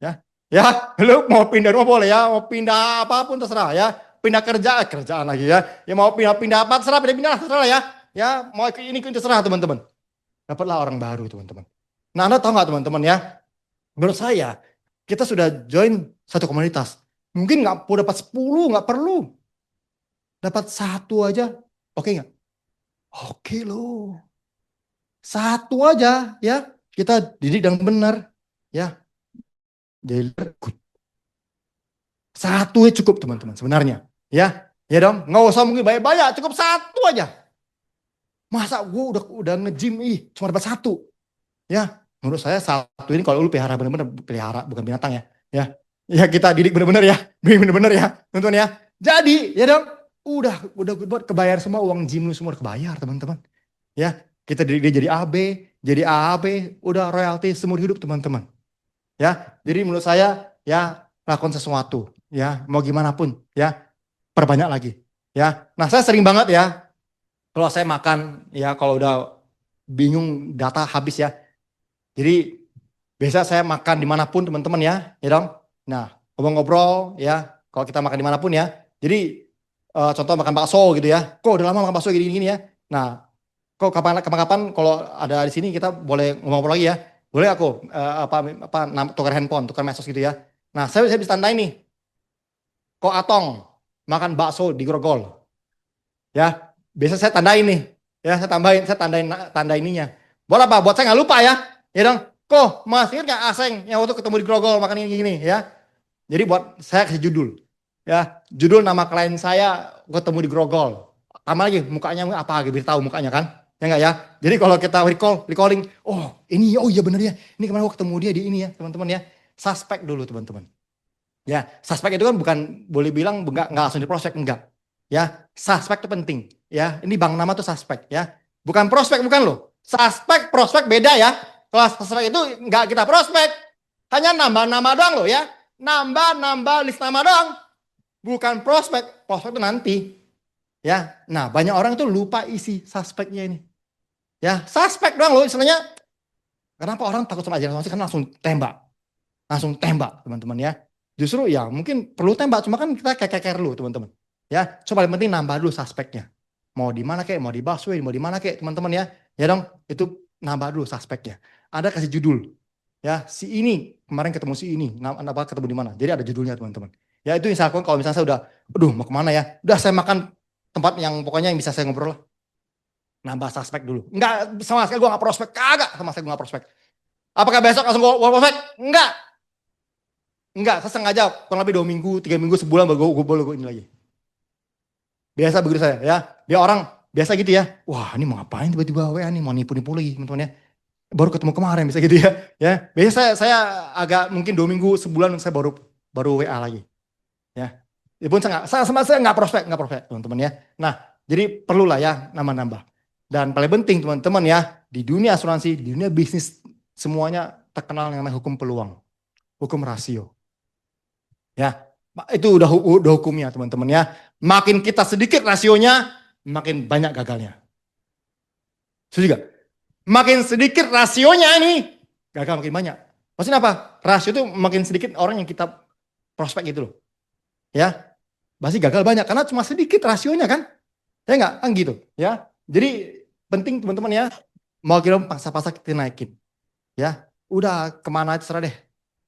Ya, ya, lu mau pindah rumah boleh ya, mau pindah apapun terserah ya. Pindah kerjaan lagi ya. Ya mau pindah apa terserah, pindah terserah ya. Ya, mau ini terserah teman-teman. Dapatlah orang baru teman-teman. Nah, Anda tahu nggak teman-teman ya? Menurut saya, kita sudah join satu komunitas. Mungkin nggak perlu dapat 10, nggak perlu. Dapat satu aja, oke nggak? Oke loh. Satu aja ya, kita didik dengan benar. Ya, jadi good. Satu cukup teman-teman sebenarnya. Ya dong, nggak usah mungkin banyak-banyak, cukup satu aja. Masa gue udah nge-gym, cuma dapat satu. Ya, menurut saya satu ini kalau lu pelihara bener-bener, pelihara bukan binatang ya. Ya kita didik bener-bener ya, bener-bener ya, teman-teman ya. Jadi, ya dong, udah buat kebayar semua uang gym lu semua udah kebayar teman-teman. Ya, kita didik dia jadi AB, jadi AAB, udah royalti seumur hidup teman-teman. Ya, jadi menurut saya ya lakukan sesuatu, ya mau gimana pun, ya perbanyak lagi. Ya, nah saya sering banget ya, kalau saya makan ya kalau udah bingung data habis ya. Jadi biasa saya makan dimanapun teman-teman ya dong. Nah ngobrol-ngobrol ya, kalau kita makan dimanapun ya. Jadi contoh makan bakso gitu ya. Kok udah lama makan bakso gini-gini ya. Nah kok kapan-kapan kalau ada di sini kita boleh ngobrol lagi ya. Boleh aku tukar handphone, tukar medsos gitu ya. Nah saya bisa tandain nih. Kok Atong makan bakso di Grogol. Ya biasa saya tandain nih. Ya saya tandain tanda ininya. Buat apa? Buat saya nggak lupa ya. Ya dong. Kok Mas ingat nggak Aseng yang waktu ketemu di Grogol makan ini gini ya. Jadi buat saya kasih judul. Ya, judul nama klien saya ketemu di Grogol. Tambah lagi mukanya apa lagi biar tahu mukanya kan. Ya enggak ya? Jadi kalau kita recalling, oh ini, oh iya bener ya. Ini kemarin gue ketemu dia di ini ya teman-teman ya. Suspek dulu teman-teman. Ya, suspek itu kan bukan boleh bilang enggak langsung diprospek, enggak. Ya, suspek itu penting. Ya, ini Bang Nama tuh suspek ya. Bukan prospek, bukan loh. Suspek, prospek beda ya. Kalau suspek itu enggak kita prospek. Hanya nambah nama doang loh ya. Nambah list nama doang. Bukan prospek. Prospek itu nanti. Ya, nah banyak orang itu lupa isi suspeknya ini. Ya, suspek doang loh istilahnya. Kenapa orang takut sama ajaran Gnostik? Karena langsung tembak teman-teman ya. Justru ya mungkin perlu tembak, cuma kan kita kayak dulu teman-teman. Ya, coba paling penting nambah dulu suspeknya. Mau di mana kek, mau di busway, mau di mana kek teman-teman ya. Ya dong, itu nambah dulu suspeknya. Ada kasih judul. Ya, si ini kemarin ketemu si ini, ketemu di mana. Jadi ada judulnya teman-teman. Ya itu misalkan kalau misalnya saya udah, aduh mau kemana ya. Udah saya makan tempat yang pokoknya yang bisa saya ngobrol lah. Nambah suspek dulu. Enggak, sama sekali gue gak prospek. Kagak, sama sekali gue gak prospek. Apakah besok langsung gue prospek? Enggak, saya sengaja kurang lebih 2 minggu, 3 minggu, sebulan baru gue ini lagi. Biasa begitu saya ya. Dia orang biasa gitu ya. Wah ini mau ngapain tiba-tiba WA nih, mau nipu-nipu lagi teman-teman ya. Baru ketemu kemarin bisa gitu ya. Ya, biasa saya agak mungkin 2 minggu, sebulan saya baru WA lagi. Ya. Walaupun saya nggak prospek teman-teman ya. Nah, jadi perlulah ya nambah-nambah. Dan paling penting teman-teman ya, di dunia asuransi, di dunia bisnis semuanya terkenal yang namanya hukum peluang, hukum rasio. Ya, itu udah hukumnya teman-teman ya. Makin kita sedikit rasionya, makin banyak gagalnya. Setuju gak? Makin sedikit rasionya ini, gagal makin banyak. Maksudnya apa? Rasio itu makin sedikit orang yang kita prospek gitu loh. Ya, pasti gagal banyak karena cuma sedikit rasionya kan? Ya enggak? Kan gitu ya. Jadi penting teman-teman ya, mau kira pasar-pasar kita naikin. Ya, udah kemana aja serah deh.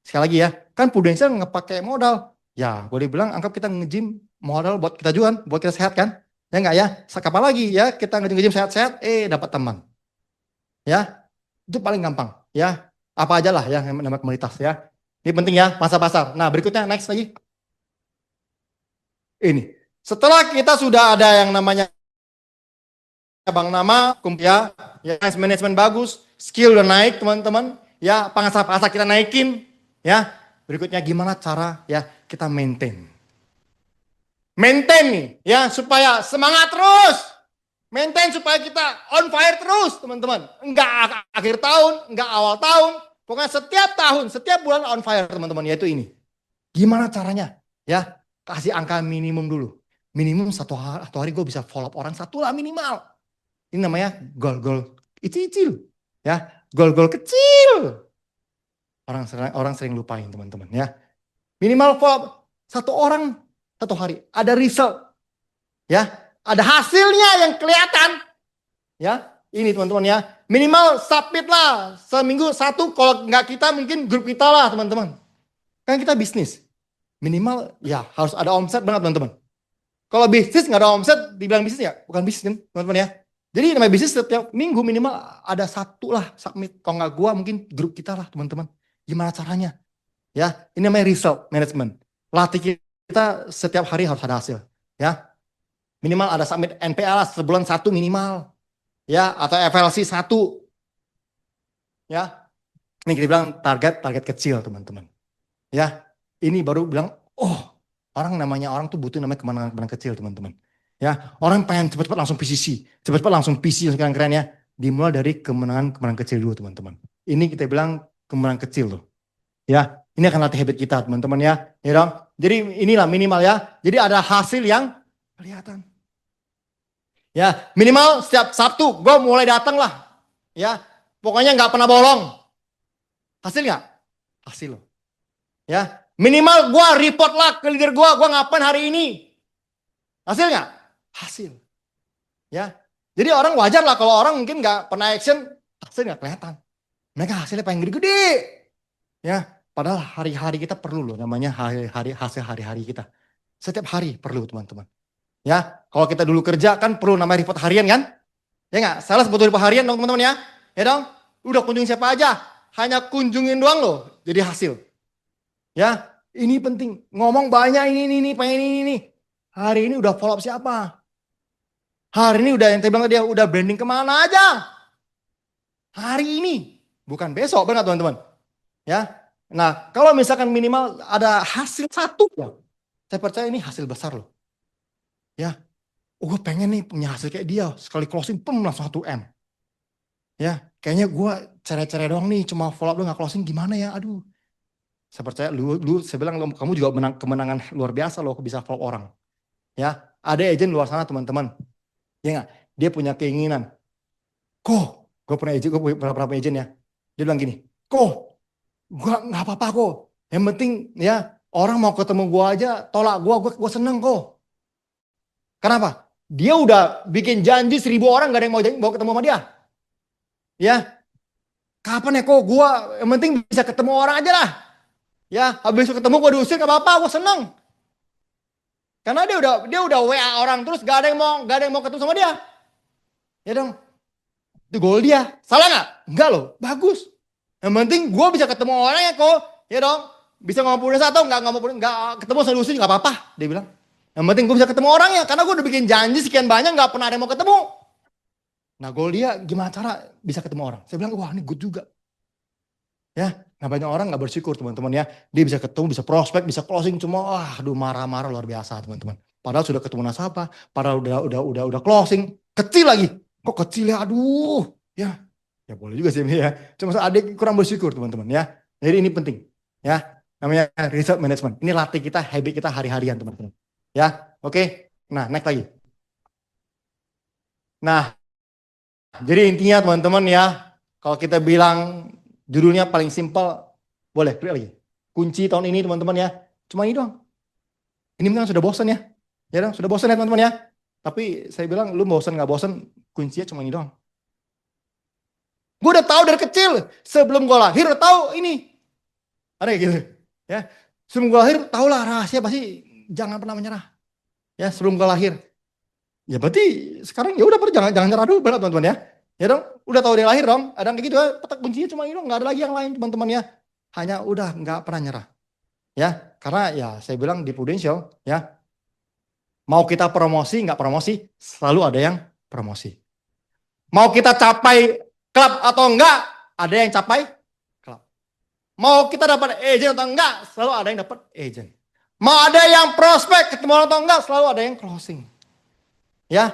Sekali lagi ya, kan Prudential ngepakai modal. Ya, boleh bilang anggap kita nge-gym modal buat kita jualan, buat kita sehat kan? Ya enggak ya? Kapan lagi ya kita nge-gym sehat-sehat, dapat teman. Ya, itu paling gampang ya. Apa aja lah ya yang namanya komunitas ya. Ini penting ya, pasar-pasar. Nah, berikutnya next lagi. Ini. Setelah kita sudah ada yang namanya Bang Nama, ya manajemen bagus, skill udah naik teman-teman, ya pasar-pasar kita naikin, ya. Berikutnya gimana cara ya kita maintain nih, ya supaya semangat terus, maintain supaya kita on fire terus teman-teman. Enggak akhir tahun, enggak awal tahun, pokoknya setiap tahun, setiap bulan on fire teman-teman. Yaitu ini. Gimana caranya? Ya kasih angka minimum dulu. Minimum satu hari gue bisa follow up orang satu lah minimal. Ini namanya goal kecil, ya goal kecil. Orang sering lupain teman-teman ya. Minimal follow up satu orang satu hari. Ada result, ya ada hasilnya yang kelihatan, ya ini teman-teman ya. Minimal submit lah seminggu satu. Kalau nggak kita mungkin grup kita lah teman-teman. Kan kita bisnis. Minimal ya harus ada omset banget teman-teman. Kalau bisnis nggak ada omset, dibilang bisnis ya bukan bisnis kan teman-teman ya. Jadi namanya bisnis setiap minggu minimal ada satu lah submit. Kalau nggak gua mungkin grup kita lah teman-teman. Gimana caranya? Ya ini namanya result management. Latih kita setiap hari harus ada hasil. Ya minimal ada submit NPL lah sebulan satu minimal. Ya atau FLC satu. Ya ini kita bilang target kecil teman-teman. Ya ini baru bilang orang tuh butuh namanya kemenangan kecil teman-teman. Ya, orang pengen cepat-cepat langsung PCC, cepat-cepat langsung PC yang keren-keren ya. Dimulai dari kemenangan kecil dulu teman-teman. Ini kita bilang kemenangan kecil loh. Ya, ini akan latih habit kita teman-teman ya. Ya dong. Jadi inilah minimal ya. Jadi ada hasil yang kelihatan. Ya, minimal setiap Sabtu gue mulai datang lah. Ya, pokoknya nggak pernah bolong. Hasil nggak? Hasil loh. Ya, minimal gue report lah ke leader gue ngapain hari ini. Hasil nggak? Hasil. Ya, jadi orang wajar lah kalau orang mungkin nggak pernah action, hasil nggak kelihatan. Mereka hasilnya pengen gede-gede. Ya, padahal hari-hari kita perlu loh namanya hasil hari-hari kita. Setiap hari perlu teman-teman. Ya, kalau kita dulu kerja kan perlu namanya report harian kan? Ya nggak? Sales butuh report harian dong teman-teman ya. Ya dong? Udah kunjungin siapa aja? Hanya kunjungin doang loh, jadi hasil. Ya, ini penting. Ngomong banyak ini pengen ini. Hari ini udah follow up siapa? Hari ini udah yang tadi bilang dia udah branding kemana aja. Hari ini, bukan besok, benar teman-teman. Ya, nah kalau misalkan minimal ada hasil satu ya, saya percaya ini hasil besar loh. Ya, gue pengen nih punya hasil kayak dia, sekali closing pem langsung 1M. Ya, kayaknya gue cere-cere doang nih, cuma follow up doang nggak closing gimana ya, aduh. Saya percaya saya bilang kamu juga kemenangan luar biasa loh, bisa follow orang. Ya, ada agent luar sana teman-teman. Ya nggak, dia punya keinginan. Kok, gue pernah agent, gue punya beberapa agent ya. Dia bilang gini, kok, gue nggak apa-apa kok. Yang penting ya orang mau ketemu gue aja, tolak gue seneng kok. Kenapa? Dia udah bikin janji 1.000 orang gak ada yang mau ketemu sama dia. Ya, kapan ya kok gue yang penting bisa ketemu orang aja lah. Ya, habis ketemu gue diusir gak apa-apa, gue seneng. Karena dia udah WA orang terus gak ada yang mau ketemu sama dia. Ya dong. Itu goal dia. Salah nggak? Enggak loh, bagus. Yang penting gue bisa ketemu orang ya kok. Ya dong. Bisa ngomong satu nggak ketemu solusi nggak apa-apa. Dia bilang. Yang penting gue bisa ketemu orangnya karena gue udah bikin janji sekian banyak nggak pernah ada yang mau ketemu. Nah goal dia gimana cara bisa ketemu orang? Saya bilang wah ini good juga. Ya, nah banyak orang nggak bersyukur teman-teman ya. Dia bisa ketemu, bisa prospek, bisa closing cuma aduh marah-marah luar biasa teman-teman. Padahal sudah ketemu nasabah, padahal udah closing, kecil lagi. Kok kecil ya? Aduh. Ya boleh juga sih ya. Cuma adik kurang bersyukur teman-teman ya. Jadi ini penting ya. Namanya result management. Ini latih kita, habit kita hari-harian teman-teman. Ya, oke. Nah, next lagi. Nah, jadi intinya teman-teman ya, kalau kita bilang judulnya paling simpel, boleh klik lagi. Kunci tahun ini teman-teman ya, cuma ini doang. Ini kan sudah bosan ya, ya dong, sudah bosan ya teman-teman ya. Tapi saya bilang lu bosan nggak bosan, kuncinya cuma ini doang. Gue udah tahu dari kecil, sebelum gue lahir udah tahu ini. Ada kayak gitu, ya. Sebelum gue lahir, tahulah rahasia pasti jangan pernah menyerah. Ya, sebelum gue lahir. Ya berarti sekarang ya udah jangan nyerah dulu benar teman-teman ya. Ya dong, udah tahu dia lahir dong. Ada kayak gitu ya, petak kuncinya cuma ini dong, nggak ada lagi yang lain teman-teman ya. Hanya udah nggak pernah nyerah. Ya, karena ya saya bilang di Prudential ya, mau kita promosi nggak promosi, selalu ada yang promosi. Mau kita capai klub atau enggak, ada yang capai klub. Mau kita dapat agent atau enggak, selalu ada yang dapat agent. Mau ada yang prospek ketemu atau enggak, selalu ada yang closing. Ya,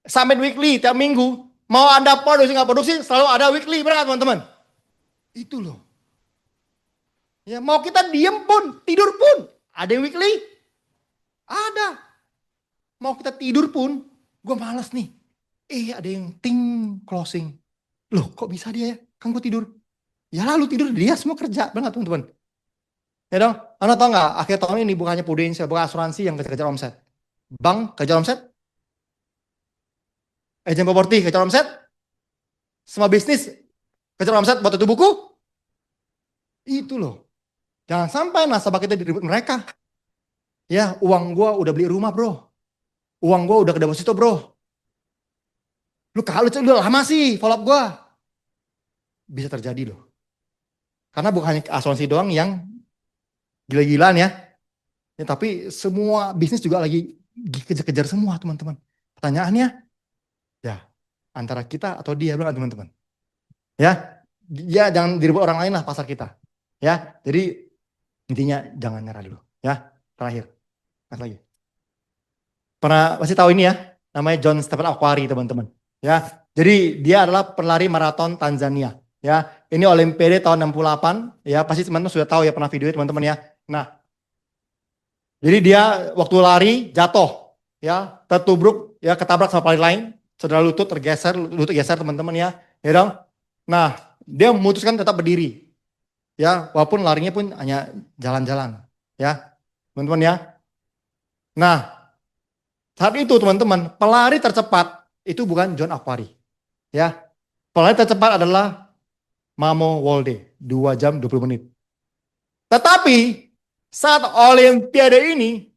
summit weekly tiap minggu. Mau Anda produksi nggak produksi, selalu ada weekly, benar teman-teman? Itu loh. Ya, mau kita diem pun, tidur pun, ada yang weekly? Ada. Mau kita tidur pun, gue malas nih. Ada yang ting closing. Loh, kok bisa dia ya? Kan gue tidur. Ya lalu tidur dia semua kerja, benar teman-teman? Ya dong, Anda tahu nggak? Akhir tahun ini bukannya Prudential, bukan asuransi yang kejar-kejar omset. Bank kejar omset, agen properti kejar omset, semua bisnis kejar omset buat tutup buku. Itu loh. Jangan sampai nasabah kita diribut mereka. Ya, uang gua udah beli rumah, bro. Uang gua udah ke deposito, bro. Lu udah lama sih follow up gua. Bisa terjadi loh. Karena bukan hanya asuransi doang yang gila-gilaan ya. Tapi semua bisnis juga lagi kejar-kejar semua, teman-teman. Pertanyaannya, ya antara kita atau dia, teman-teman. Ya, jangan diribut orang lain lah pasar kita. Ya, jadi intinya jangan nyerah dulu. Ya, terakhir. Next lagi. Pernah pasti tahu ini ya, namanya John Stephen Akhwari teman-teman. Ya, jadi dia adalah pelari maraton Tanzania. Ya, ini Olimpiade tahun 68. Ya, pasti teman-teman sudah tahu ya, pernah videonya teman-teman ya. Nah, jadi dia waktu lari jatuh, ya, tertubruk, ya, ketabrak sama pelari lain, cedera lutut lutut geser teman-teman ya, ya dong. Nah, dia memutuskan tetap berdiri, ya, walaupun larinya pun hanya jalan-jalan, ya, teman-teman ya. Nah, saat itu teman-teman, pelari tercepat itu bukan John Akhwari. Ya. Pelari tercepat adalah Mamo Wolde, 2 jam 20 menit. Tetapi saat Olimpiade ini,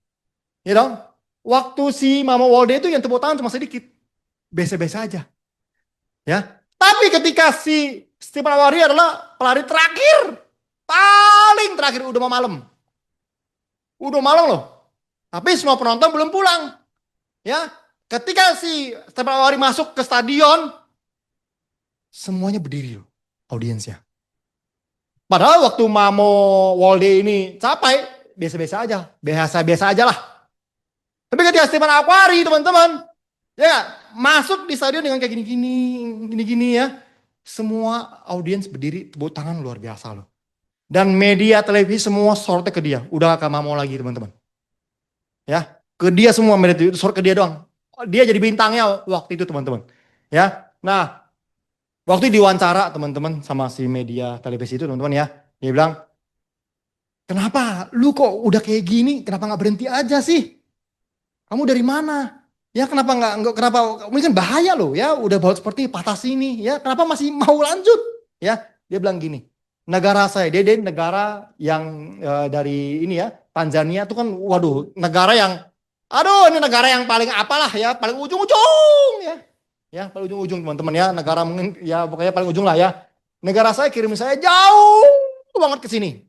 ya dong, waktu si Mamo Wolde itu yang tepuk tangan cuma sedikit. Biasa-biasa aja. Ya. Tapi ketika si Stephen Akhwari adalah pelari terakhir, paling terakhir udah mau malam. Udah malam loh. Tapi semua penonton belum pulang. Ya, Ketika si Stephen Awari masuk ke stadion, semuanya berdiri loh, audiensnya. Padahal waktu Mamo Wolde ini capai, biasa-biasa aja. Biasa-biasa aja lah. Tapi ketika Stephen Awari teman-teman, ya masuk di stadion dengan kayak gini-gini ya. Semua audiens berdiri, tepuk tangan luar biasa loh. Dan media televisi semua sorotnya ke dia. Udah gak Mamo lagi teman-teman. Ya, ke dia semua media itu sorot ke dia doang. Dia jadi bintangnya waktu itu teman-teman. Ya, nah waktu diwawancara teman-teman sama si media televisi itu teman-teman ya. Dia bilang, kenapa lu kok udah kayak gini, kenapa gak berhenti aja sih? Kamu dari mana? Ya kenapa kenapa, ini kan bahaya loh ya, udah baut seperti patah sini ya, kenapa masih mau lanjut? Ya, dia bilang gini, negara saya, dia negara yang dari ini ya, Tanzania tuh kan, waduh, negara yang, aduh ini negara yang paling apalah ya, paling ujung-ujung ya paling ujung-ujung teman-teman ya, negara mungkin ya pokoknya paling ujung lah ya. Negara saya kirim saya jauh banget ke sini,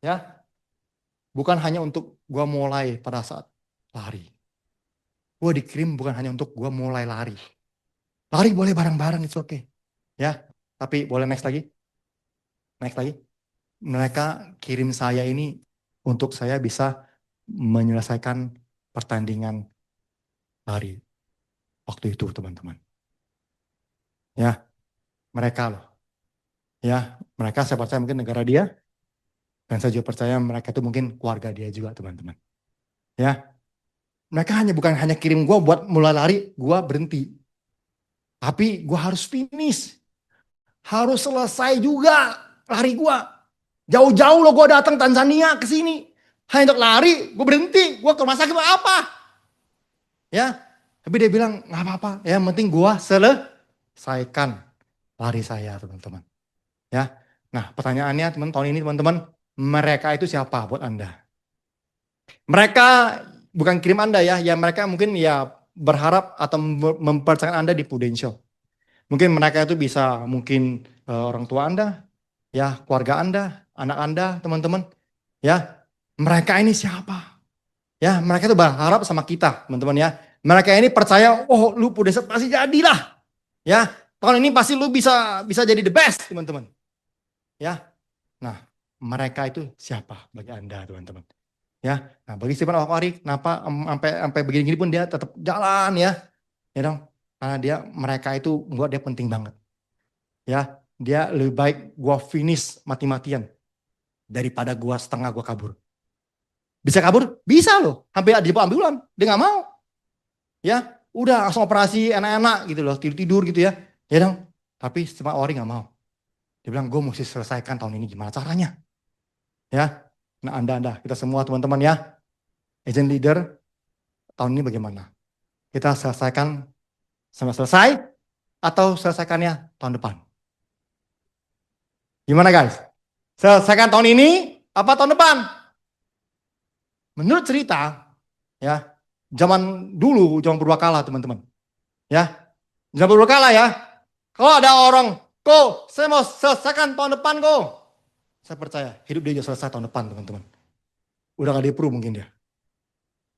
ya, bukan hanya untuk gua mulai pada saat lari. Gue dikirim bukan hanya untuk gue mulai lari. Lari boleh bareng-bareng, itu oke. Ya, tapi boleh next lagi. Next lagi. Mereka kirim saya ini untuk saya bisa menyelesaikan pertandingan lari. Waktu itu teman-teman. Ya, mereka loh. Ya, mereka saya percaya mungkin negara dia. Dan saya juga percaya mereka itu mungkin keluarga dia juga teman-teman. Ya, mereka bukan hanya kirim gue buat mulai lari, gue berhenti. Tapi gue harus finish. Harus selesai juga lari gue. Jauh-jauh loh gue datang Tanzania ke sini. Hanya untuk lari, gue berhenti. Gue ke rumah sakit apa? Ya, tapi dia bilang nggak apa-apa. Ya, yang penting gue selesaikan lari saya teman-teman. Ya, nah pertanyaannya teman tahun ini teman-teman, mereka itu siapa buat Anda? Mereka bukan kirim Anda ya, mereka mungkin ya berharap atau mempercayakan Anda di Prudential. Mungkin mereka itu bisa mungkin orang tua Anda, ya keluarga Anda, anak Anda, teman-teman. Ya, mereka ini siapa? Ya, mereka itu berharap sama kita, teman-teman ya. Mereka ini percaya, oh lu Prudential pasti jadilah. Ya, tahun ini pasti lu bisa jadi the best, teman-teman. Ya. Nah, mereka itu siapa bagi Anda, teman-teman? Ya, nah bagi Stephen Awari, kenapa sampai begini-gini pun dia tetap jalan ya, ya dong, karena mereka itu buat dia penting banget, ya, dia lebih baik gua finish mati-matian daripada gua setengah gua kabur. Bisa kabur, bisa loh, hampir ada di ambulan, dia nggak mau, ya, udah langsung operasi enak-enak gitu loh, tidur gitu ya dong, tapi Stephen Awari nggak mau, dia bilang gue mesti selesaikan tahun ini gimana caranya, ya. Nah Anda, kita semua teman-teman ya, agent leader, tahun ini bagaimana? Kita selesaikan sampai selesai, atau selesaikannya tahun depan? Gimana guys? Selesaikan tahun ini, apa tahun depan? Menurut cerita, ya, zaman dulu, zaman purbakala teman-teman. Ya, zaman purbakala ya, kalau ada orang, saya mau selesaikan tahun depan saya percaya hidup dia juga selesai tahun depan teman-teman. Udah gak di-approve mungkin dia.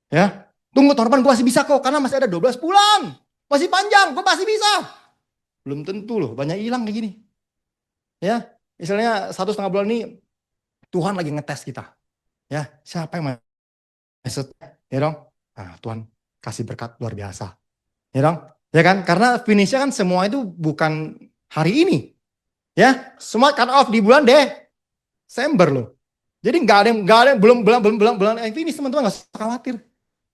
Ya, tunggu tahun depan gue masih bisa karena masih ada 12 bulan. Masih panjang, gue masih bisa. Belum tentu loh, banyak hilang kayak gini. Ya, misalnya 1,5 bulan ini Tuhan lagi ngetes kita. Ya, siapa yang masuk? Ya dong. Nah, Tuhan kasih berkat luar biasa. Ya dong. Ya kan? Karena finishnya kan semua itu bukan hari ini. Ya, semua cut off di bulan Desember loh. Jadi nggak ada yang belum yang finish teman-teman, nggak usah khawatir.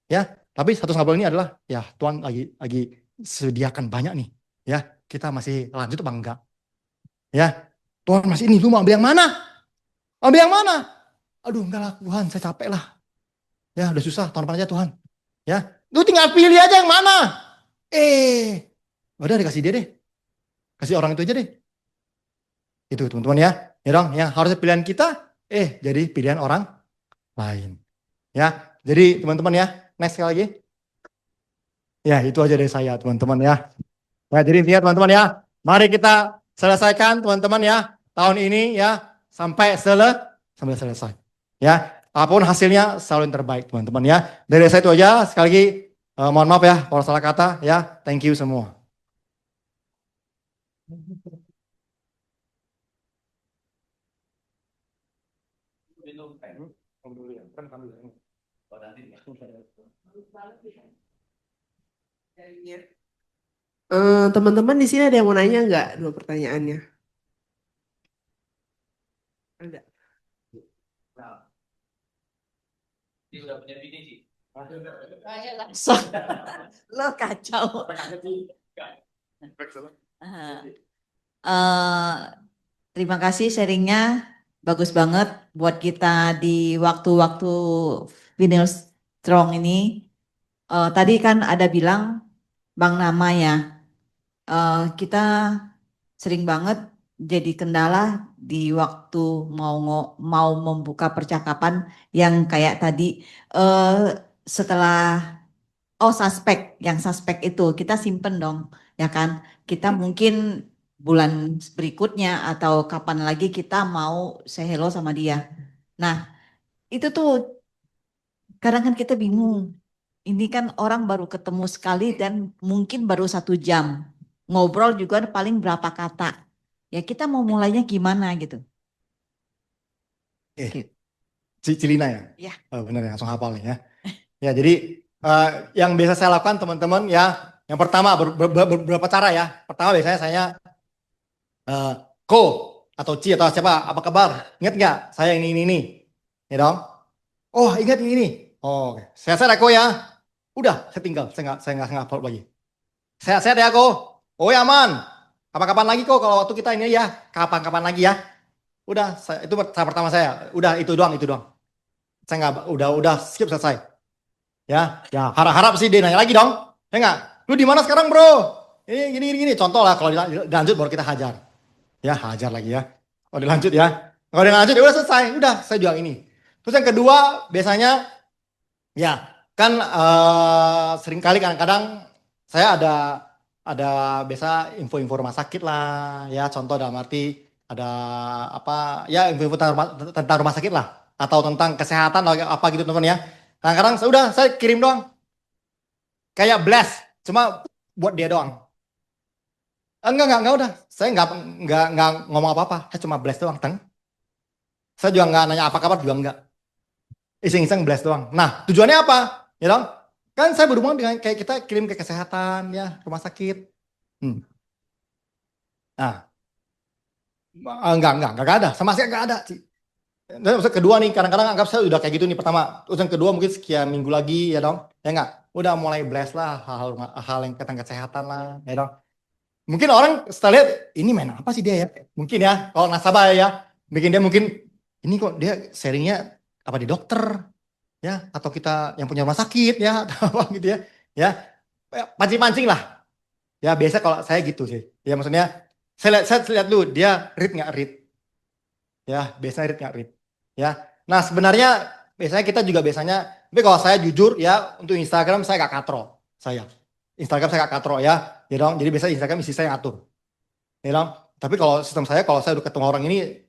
Ya, tapi 1,5 bulan ini adalah ya Tuhan lagi sediakan banyak nih. Ya, kita masih lanjut apa enggak? Ya, Tuhan masih ini, lu mau ambil yang mana? Ambil yang mana? Aduh enggak lah Tuhan, saya capek lah. Ya udah susah, tahun depan aja Tuhan. Ya, lu tinggal pilih aja yang mana. Udah dikasih dia deh. Kasih orang itu aja deh. Itu teman-teman ya. Ya dong, yang harusnya pilihan kita, jadi pilihan orang lain. Ya, jadi teman-teman ya, next sekali lagi. Ya, itu aja dari saya teman-teman ya. Nah, jadi intinya teman-teman ya, mari kita selesaikan teman-teman ya, tahun ini ya, sampai selesai. Ya, apapun hasilnya selalu yang terbaik teman-teman ya. Dari saya itu aja, sekali lagi Mohon maaf ya kalau salah kata ya. Thank you semua. Teman-teman di sini ada yang mau nanya nggak? Dua pertanyaannya. Ada. So, lo kacau. Eh, terima kasih sharingnya, bagus banget buat kita di waktu-waktu Vinyl Strong ini. Tadi kan ada bilang Bang Nama ya, kita sering banget jadi kendala di waktu mau membuka percakapan yang kayak tadi setelah yang suspek itu kita simpen dong, ya kan? Kita mungkin bulan berikutnya atau kapan lagi kita mau say hello sama dia. Nah, itu tuh kadang kan kita bingung. Ini kan orang baru ketemu sekali dan mungkin baru 1 jam. Ngobrol juga paling berapa kata. Ya kita mau mulainya gimana gitu. Cilina ya? Ya. Oh, bener ya, langsung hafal nih ya. Ya, jadi yang biasa saya lakukan teman-teman ya, yang pertama beberapa cara ya. Pertama biasanya saya Ko atau Ci atau siapa, apa kabar? Ingat nggak saya ini? Ya dong. Oh ingat ini. Oh, oke. Sehat-sehat ya Ko ya. Udah, saya tinggal, saya nggak upload lagi. Sehat-sehat ya Ko. Oh ya aman. Kapan-kapan lagi kok kalau waktu kita ini ya. Kapan-kapan lagi ya. Udah, itu tahap pertama saya. Udah itu doang. Saya nggak, udah skip selesai. Ya, harap sih dia nanya lagi dong. Ya nggak? Lu di mana sekarang bro? Ini gini. Contoh lah kalau dilanjut baru kita hajar. Ya hajar lagi ya. Oh dilanjut ya. Kalau dia lanjut ya udah selesai. Udah saya jual ini. Terus yang kedua biasanya ya kan seringkali kadang-kadang saya ada biasa info-info rumah sakit lah ya, contoh dalam arti ada apa ya info-info tentang rumah sakit lah atau tentang kesehatan atau apa gitu teman-teman ya. Kadang-kadang saya kirim doang kayak blast cuma buat dia doang. Enggak udah. Saya enggak ngomong apa-apa. Saya cuma blast doang, teng. Saya juga enggak nanya apa kabar juga enggak. Iseng-iseng blast doang. Nah, tujuannya apa? Ya dong. Kan saya berhubungan dengan kayak kita kirim ke kesehatan ya, rumah sakit. Nah, enggak ada. Sama sekali enggak ada, sih. Dan terus kedua nih, kadang-kadang anggap saya udah kayak gitu nih pertama. Terus yang kedua mungkin sekian minggu lagi ya dong. Ya enggak? Udah mulai blast lah hal yang tentang kesehatan lah, ya dong. Mungkin orang setelah lihat ini main apa sih dia ya? Mungkin ya, kalau nasabah ya, bikin dia mungkin ini kok dia sharingnya apa di dokter ya, atau kita yang punya rumah sakit ya, atau apa gitu ya, ya pancing-pancing lah. Ya biasa kalau saya gitu sih. Ya maksudnya saya lihat dulu dia read nggak read, ya biasanya read nggak read, ya. Nah sebenarnya biasanya kita juga biasanya, tapi kalau saya jujur ya untuk Instagram saya nggak katro, Instagram saya nggak katro ya dong. Jadi biasanya Instagram isi saya ngatur, ya dong. Tapi kalau sistem saya, kalau saya udah ketemu orang ini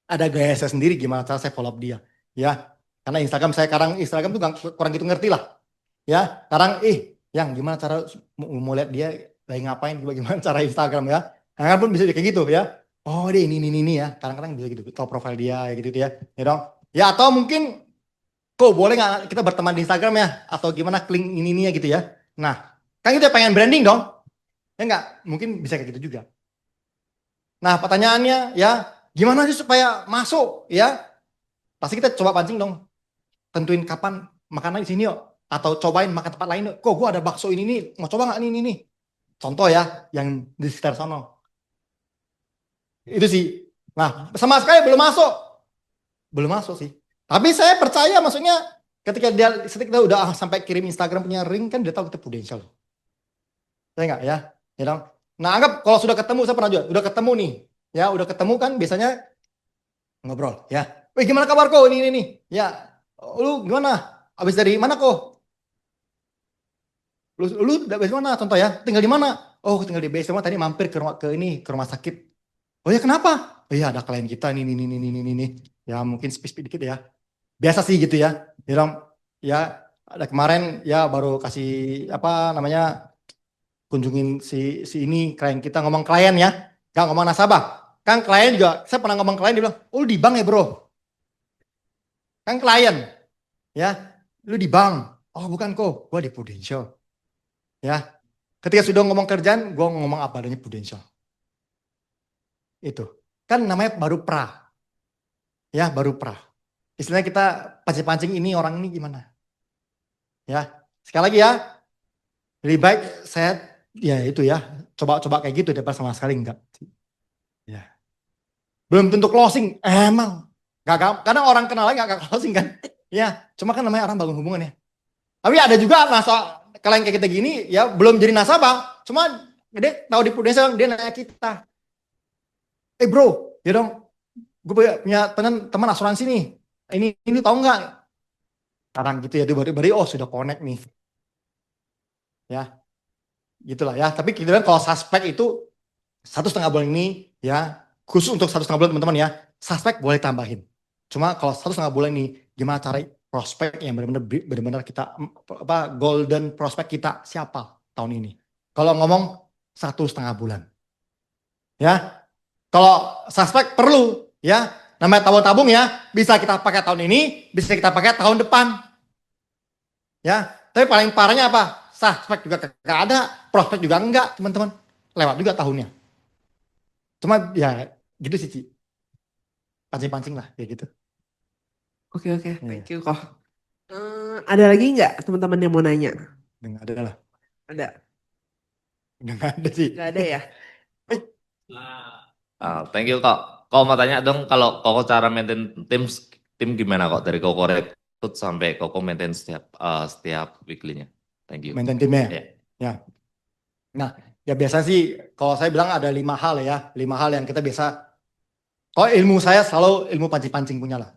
ada gaya saya sendiri gimana cara saya follow up dia, ya. Karena Instagram tuh kurang gitu ngerti lah, ya. Sekarang yang gimana cara mau lihat dia lagi ngapain, gimana cara Instagram ya. Kadang pun bisa kayak gitu ya. Oh dia ini ya. Kadang-kadang bisa gitu, tahu profil dia ya gitu ya, ya dong. Ya atau mungkin kok boleh nggak kita berteman di Instagram ya, atau gimana klik ini ya gitu ya. Nah kan kita pengen branding dong, ya nggak, mungkin bisa kayak gitu juga. Nah pertanyaannya ya gimana sih supaya masuk ya, pasti kita coba pancing dong, tentuin kapan makan di sini yuk, atau cobain makan tempat lain yuk. Kok gua ada bakso ini nih, mau coba nggak ini contoh ya yang di sekitar sono itu sih. Nah sama sekali belum masuk sih, tapi saya percaya maksudnya ketika kita udah sampai kirim Instagram punya ring kan dia tahu kita prudential, saya nggak ya dong. Nah anggap kalau sudah ketemu, saya pernah juga udah ketemu nih ya, udah ketemu kan biasanya ngobrol ya, wih gimana kabar kok ini ya, lu gimana abis dari mana kok, lu dari mana contoh ya, tinggal di mana, oh tinggal di BSD, tadi mampir ke rumah sakit. Oh ya kenapa, oh ya ada klien kita ini ya mungkin spesifik dikit ya, biasa sih gitu ya dong ya. ada kemarin ya baru kasih apa namanya kunjungin si ini klien kita ngomong klien ya, nggak ngomong nasabah. Kan klien juga, saya pernah ngomong klien dia bilang, oh lu di bank ya bro? Kan klien ya, lu di bank? Oh bukan kok, gua di Prudential. Ya, ketika sudah ngomong kerjaan, gua ngomong apa adanya Prudential. Itu kan namanya baru pra, ya baru pra. Istilahnya kita pancing-pancing ini orang ini gimana? Ya, sekali lagi ya, lebih baik saya ya itu ya coba-coba kayak gitu daripada sama sekali enggak. Ya, belum tentu closing, emang gak, kadang orang kenal lagi gak closing kan? Ya, cuma kan namanya orang bangun hubungan ya. Tapi ada juga kalian kayak kita gini ya belum jadi nasabah, cuma dia tahu di Prudential dia nanya kita, bro, ya dong, gue punya teman asuransi nih, ini tahu nggak? Kadang gitu ya, dia baru oh sudah connect nih, ya, gitulah ya. Tapi kita bilang kalau suspek itu 1,5 bulan ini ya, khusus untuk 1,5 bulan teman-teman ya, suspek boleh tambahin. Cuma kalau 1,5 bulan ini gimana cari prospek yang benar-benar kita apa golden prospek kita siapa tahun ini? Kalau ngomong 1,5 bulan, ya. Kalau suspek perlu ya, namanya tabung-tabung ya, bisa kita pakai tahun ini, bisa kita pakai tahun depan. Ya, tapi paling parahnya apa? Suspek juga gak ada, prospek juga enggak, teman-teman. Lewat juga tahunnya. Cuma ya gitu sih, Ci. Pancing-pancing lah kayak gitu. Oke, thank you kok. Ada lagi nggak teman-teman yang mau nanya? Enggak ada lah. Ada? Enggak ada sih. Nggak ada ya? Thank you kok. Kok mau tanya dong kalau Koko cara maintain tim gimana kok dari Koko rekrut sampai Koko maintain setiap weekly-nya. Thank you. Maintain timnya. Ya. Ya. Nah, ya biasa sih kalau saya bilang ada 5 hal ya, 5 hal yang kita biasa. Kalau ilmu saya selalu ilmu pancing-pancing punya lah.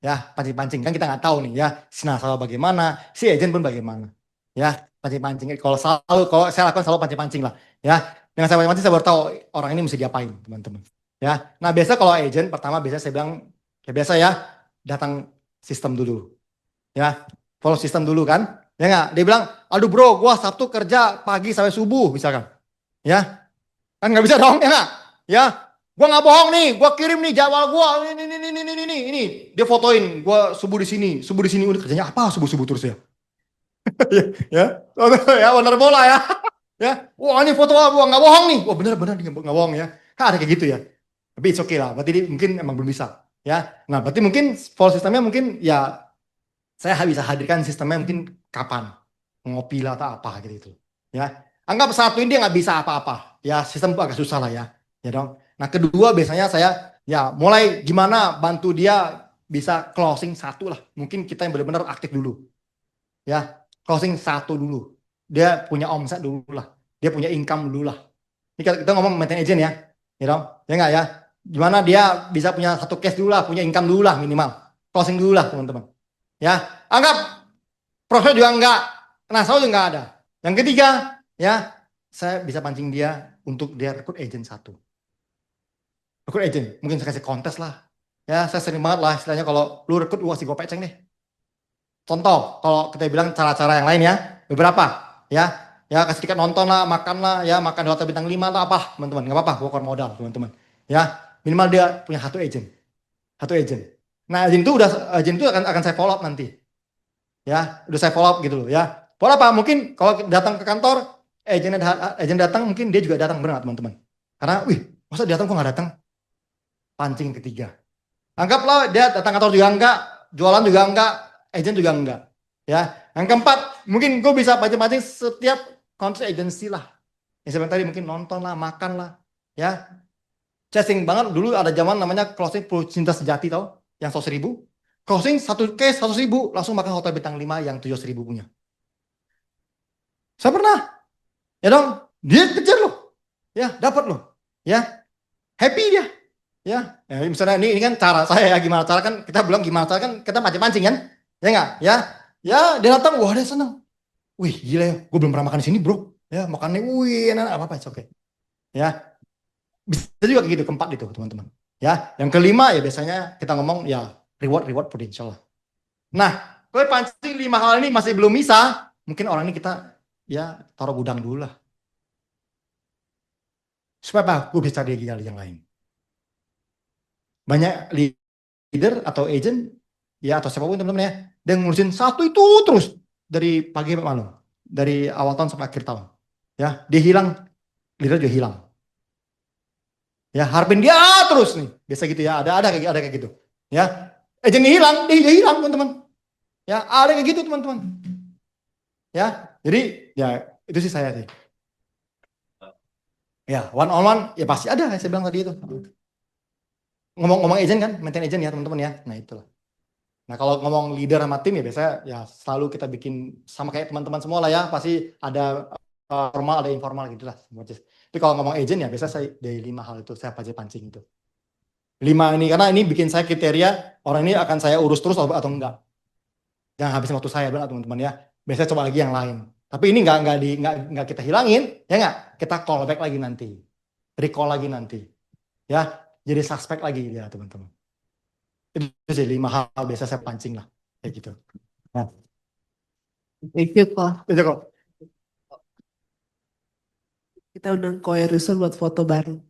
Ya, pancing-pancing kan kita nggak tahu nih ya, si nasabah bagaimana, si agent pun bagaimana. Ya, pancing-pancing. Kalau saya lakukan selalu pancing-pancing lah. Ya, dengan saya pancing-pancing saya baru tahu orang ini mesti diapain, teman-teman. Ya, nah biasa kalau agent pertama biasa saya bilang ya biasa ya datang sistem dulu. Ya, follow sistem dulu kan. Ya nggak? Dia bilang, aduh bro, gua Sabtu kerja pagi sampai subuh misalkan. Ya, kan nggak bisa dong ya nggak? Ya, gua nggak bohong nih, gua kirim nih jadwal gua ini. Dia fotoin, gua subuh di sini, udah kerjanya apa subuh terus ya? ya, ya benar bola ya. Ya, wah ini foto gua nggak bohong nih, wah benar nggak bohong ya. Kan ada kayak gitu ya. Tapi it's okay lah, berarti dia mungkin emang belum bisa. Ya, nah berarti mungkin follow sistemnya mungkin ya saya bisa hadirkan sistemnya mungkin kapan ngopi lah atau apa gitu. Ya, anggap satu ini dia nggak bisa apa-apa. Ya, sistem itu agak susah lah ya. Ya dong. Nah kedua biasanya saya ya mulai gimana bantu dia bisa closing satu lah. Mungkin kita yang benar-benar aktif dulu. Ya, closing satu dulu. Dia punya omset dulu lah. Dia punya income dulu lah. Ini kita ngomong maintain agent ya. Ya dong. Ya nggak ya. Gimana dia bisa punya satu case dulu lah, punya income dulu lah minimal. Closing dulu lah teman-teman. Ya, anggap profit juga enggak, nasabah juga enggak ada. Yang ketiga, ya, saya bisa pancing dia untuk dia rekrut agent satu. Rekrut agent, mungkin saya kasih kontes lah. Ya, saya sering banget lah istilahnya kalau lu rekrut, kasih gue peceng deh. Contoh, kalau kita bilang cara-cara yang lain ya, beberapa, ya kasih tiket nonton lah, makan lah, ya makan di hotel bintang 5 atau apa, teman-teman, nggak apa-apa, gue keluar modal, teman-teman. Ya, minimal dia punya satu agent. Nah, agent itu akan saya follow up nanti. Ya, udah saya follow up gitu loh ya. Follow apa? Mungkin kalau datang ke kantor, agent datang, mungkin dia juga datang, benar teman-teman. Karena, masa dia datang kok nggak datang? Pancing ketiga. Anggaplah dia datang kantor juga enggak, jualan juga enggak, agent juga enggak. Ya, yang keempat, mungkin gue bisa pancing-pancing setiap kontrak agency lah. Yang sebentar tadi mungkin nonton lah, makan lah, ya. Chasing banget dulu ada zaman namanya closing cinta sejati tau, yang 100.000. Closing satu case 100.000 langsung makan hotel bintang 5 yang 700.000 punya. Saya pernah, ya dong, dia kejar loh, ya dapat loh, ya happy dia, ya misalnya ini kan cara saya ya gimana cara kan kita bilang gimana cara kan kita pancing-pancing kan, ya nggak, ya dia datang, wah dia seneng, gila ya, gue belum pernah makan di sini bro, ya makannya, enak apa oke, ya. Bisa juga kayak gitu, keempat itu teman-teman. Ya, yang kelima ya biasanya kita ngomong ya reward Prudential lah. Nah, Gue pancing 5 hal ini masih belum bisa. Mungkin orang ini kita ya taruh gudang dulu lah. Supaya apa? Gue bisa cari yang lain. Banyak leader atau agent ya atau siapapun teman-teman ya, dia ngurusin satu itu terus dari pagi sampai malam, dari awal tahun sampai akhir tahun. Ya, dia hilang, leader juga hilang. Ya, harapin dia terus nih. Biasa gitu ya, ada kayak gitu. Ya, agent hilang, dia hilang teman-teman. Ya, ada kayak gitu teman-teman. Ya, jadi ya itu sih saya sih. Ya, one on one ya pasti ada, saya bilang tadi itu. Ngomong-ngomong agent kan, maintain agent ya teman-teman ya. Nah, itulah. Nah, kalau ngomong leader sama tim ya biasanya ya selalu kita bikin sama kayak teman-teman semua lah ya, pasti ada formal, ada informal gitu lah. Tapi kalau ngomong agent ya biasa saya dari 5 hal itu saya pancing itu. 5 ini karena ini bikin saya kriteria orang ini akan saya urus terus atau enggak. Jangan habisin waktu saya bilang teman-teman ya. Biasanya coba lagi yang lain. Tapi ini enggak kita hilangin, ya enggak? Kita call back lagi nanti. Recall lagi nanti. Ya, jadi suspek lagi ya teman-teman. Itu sih 5 hal biasa saya pancing lah kayak gitu. Nah, Thank you kok. itu kok. Kita undang Ko Erusul buat foto bareng.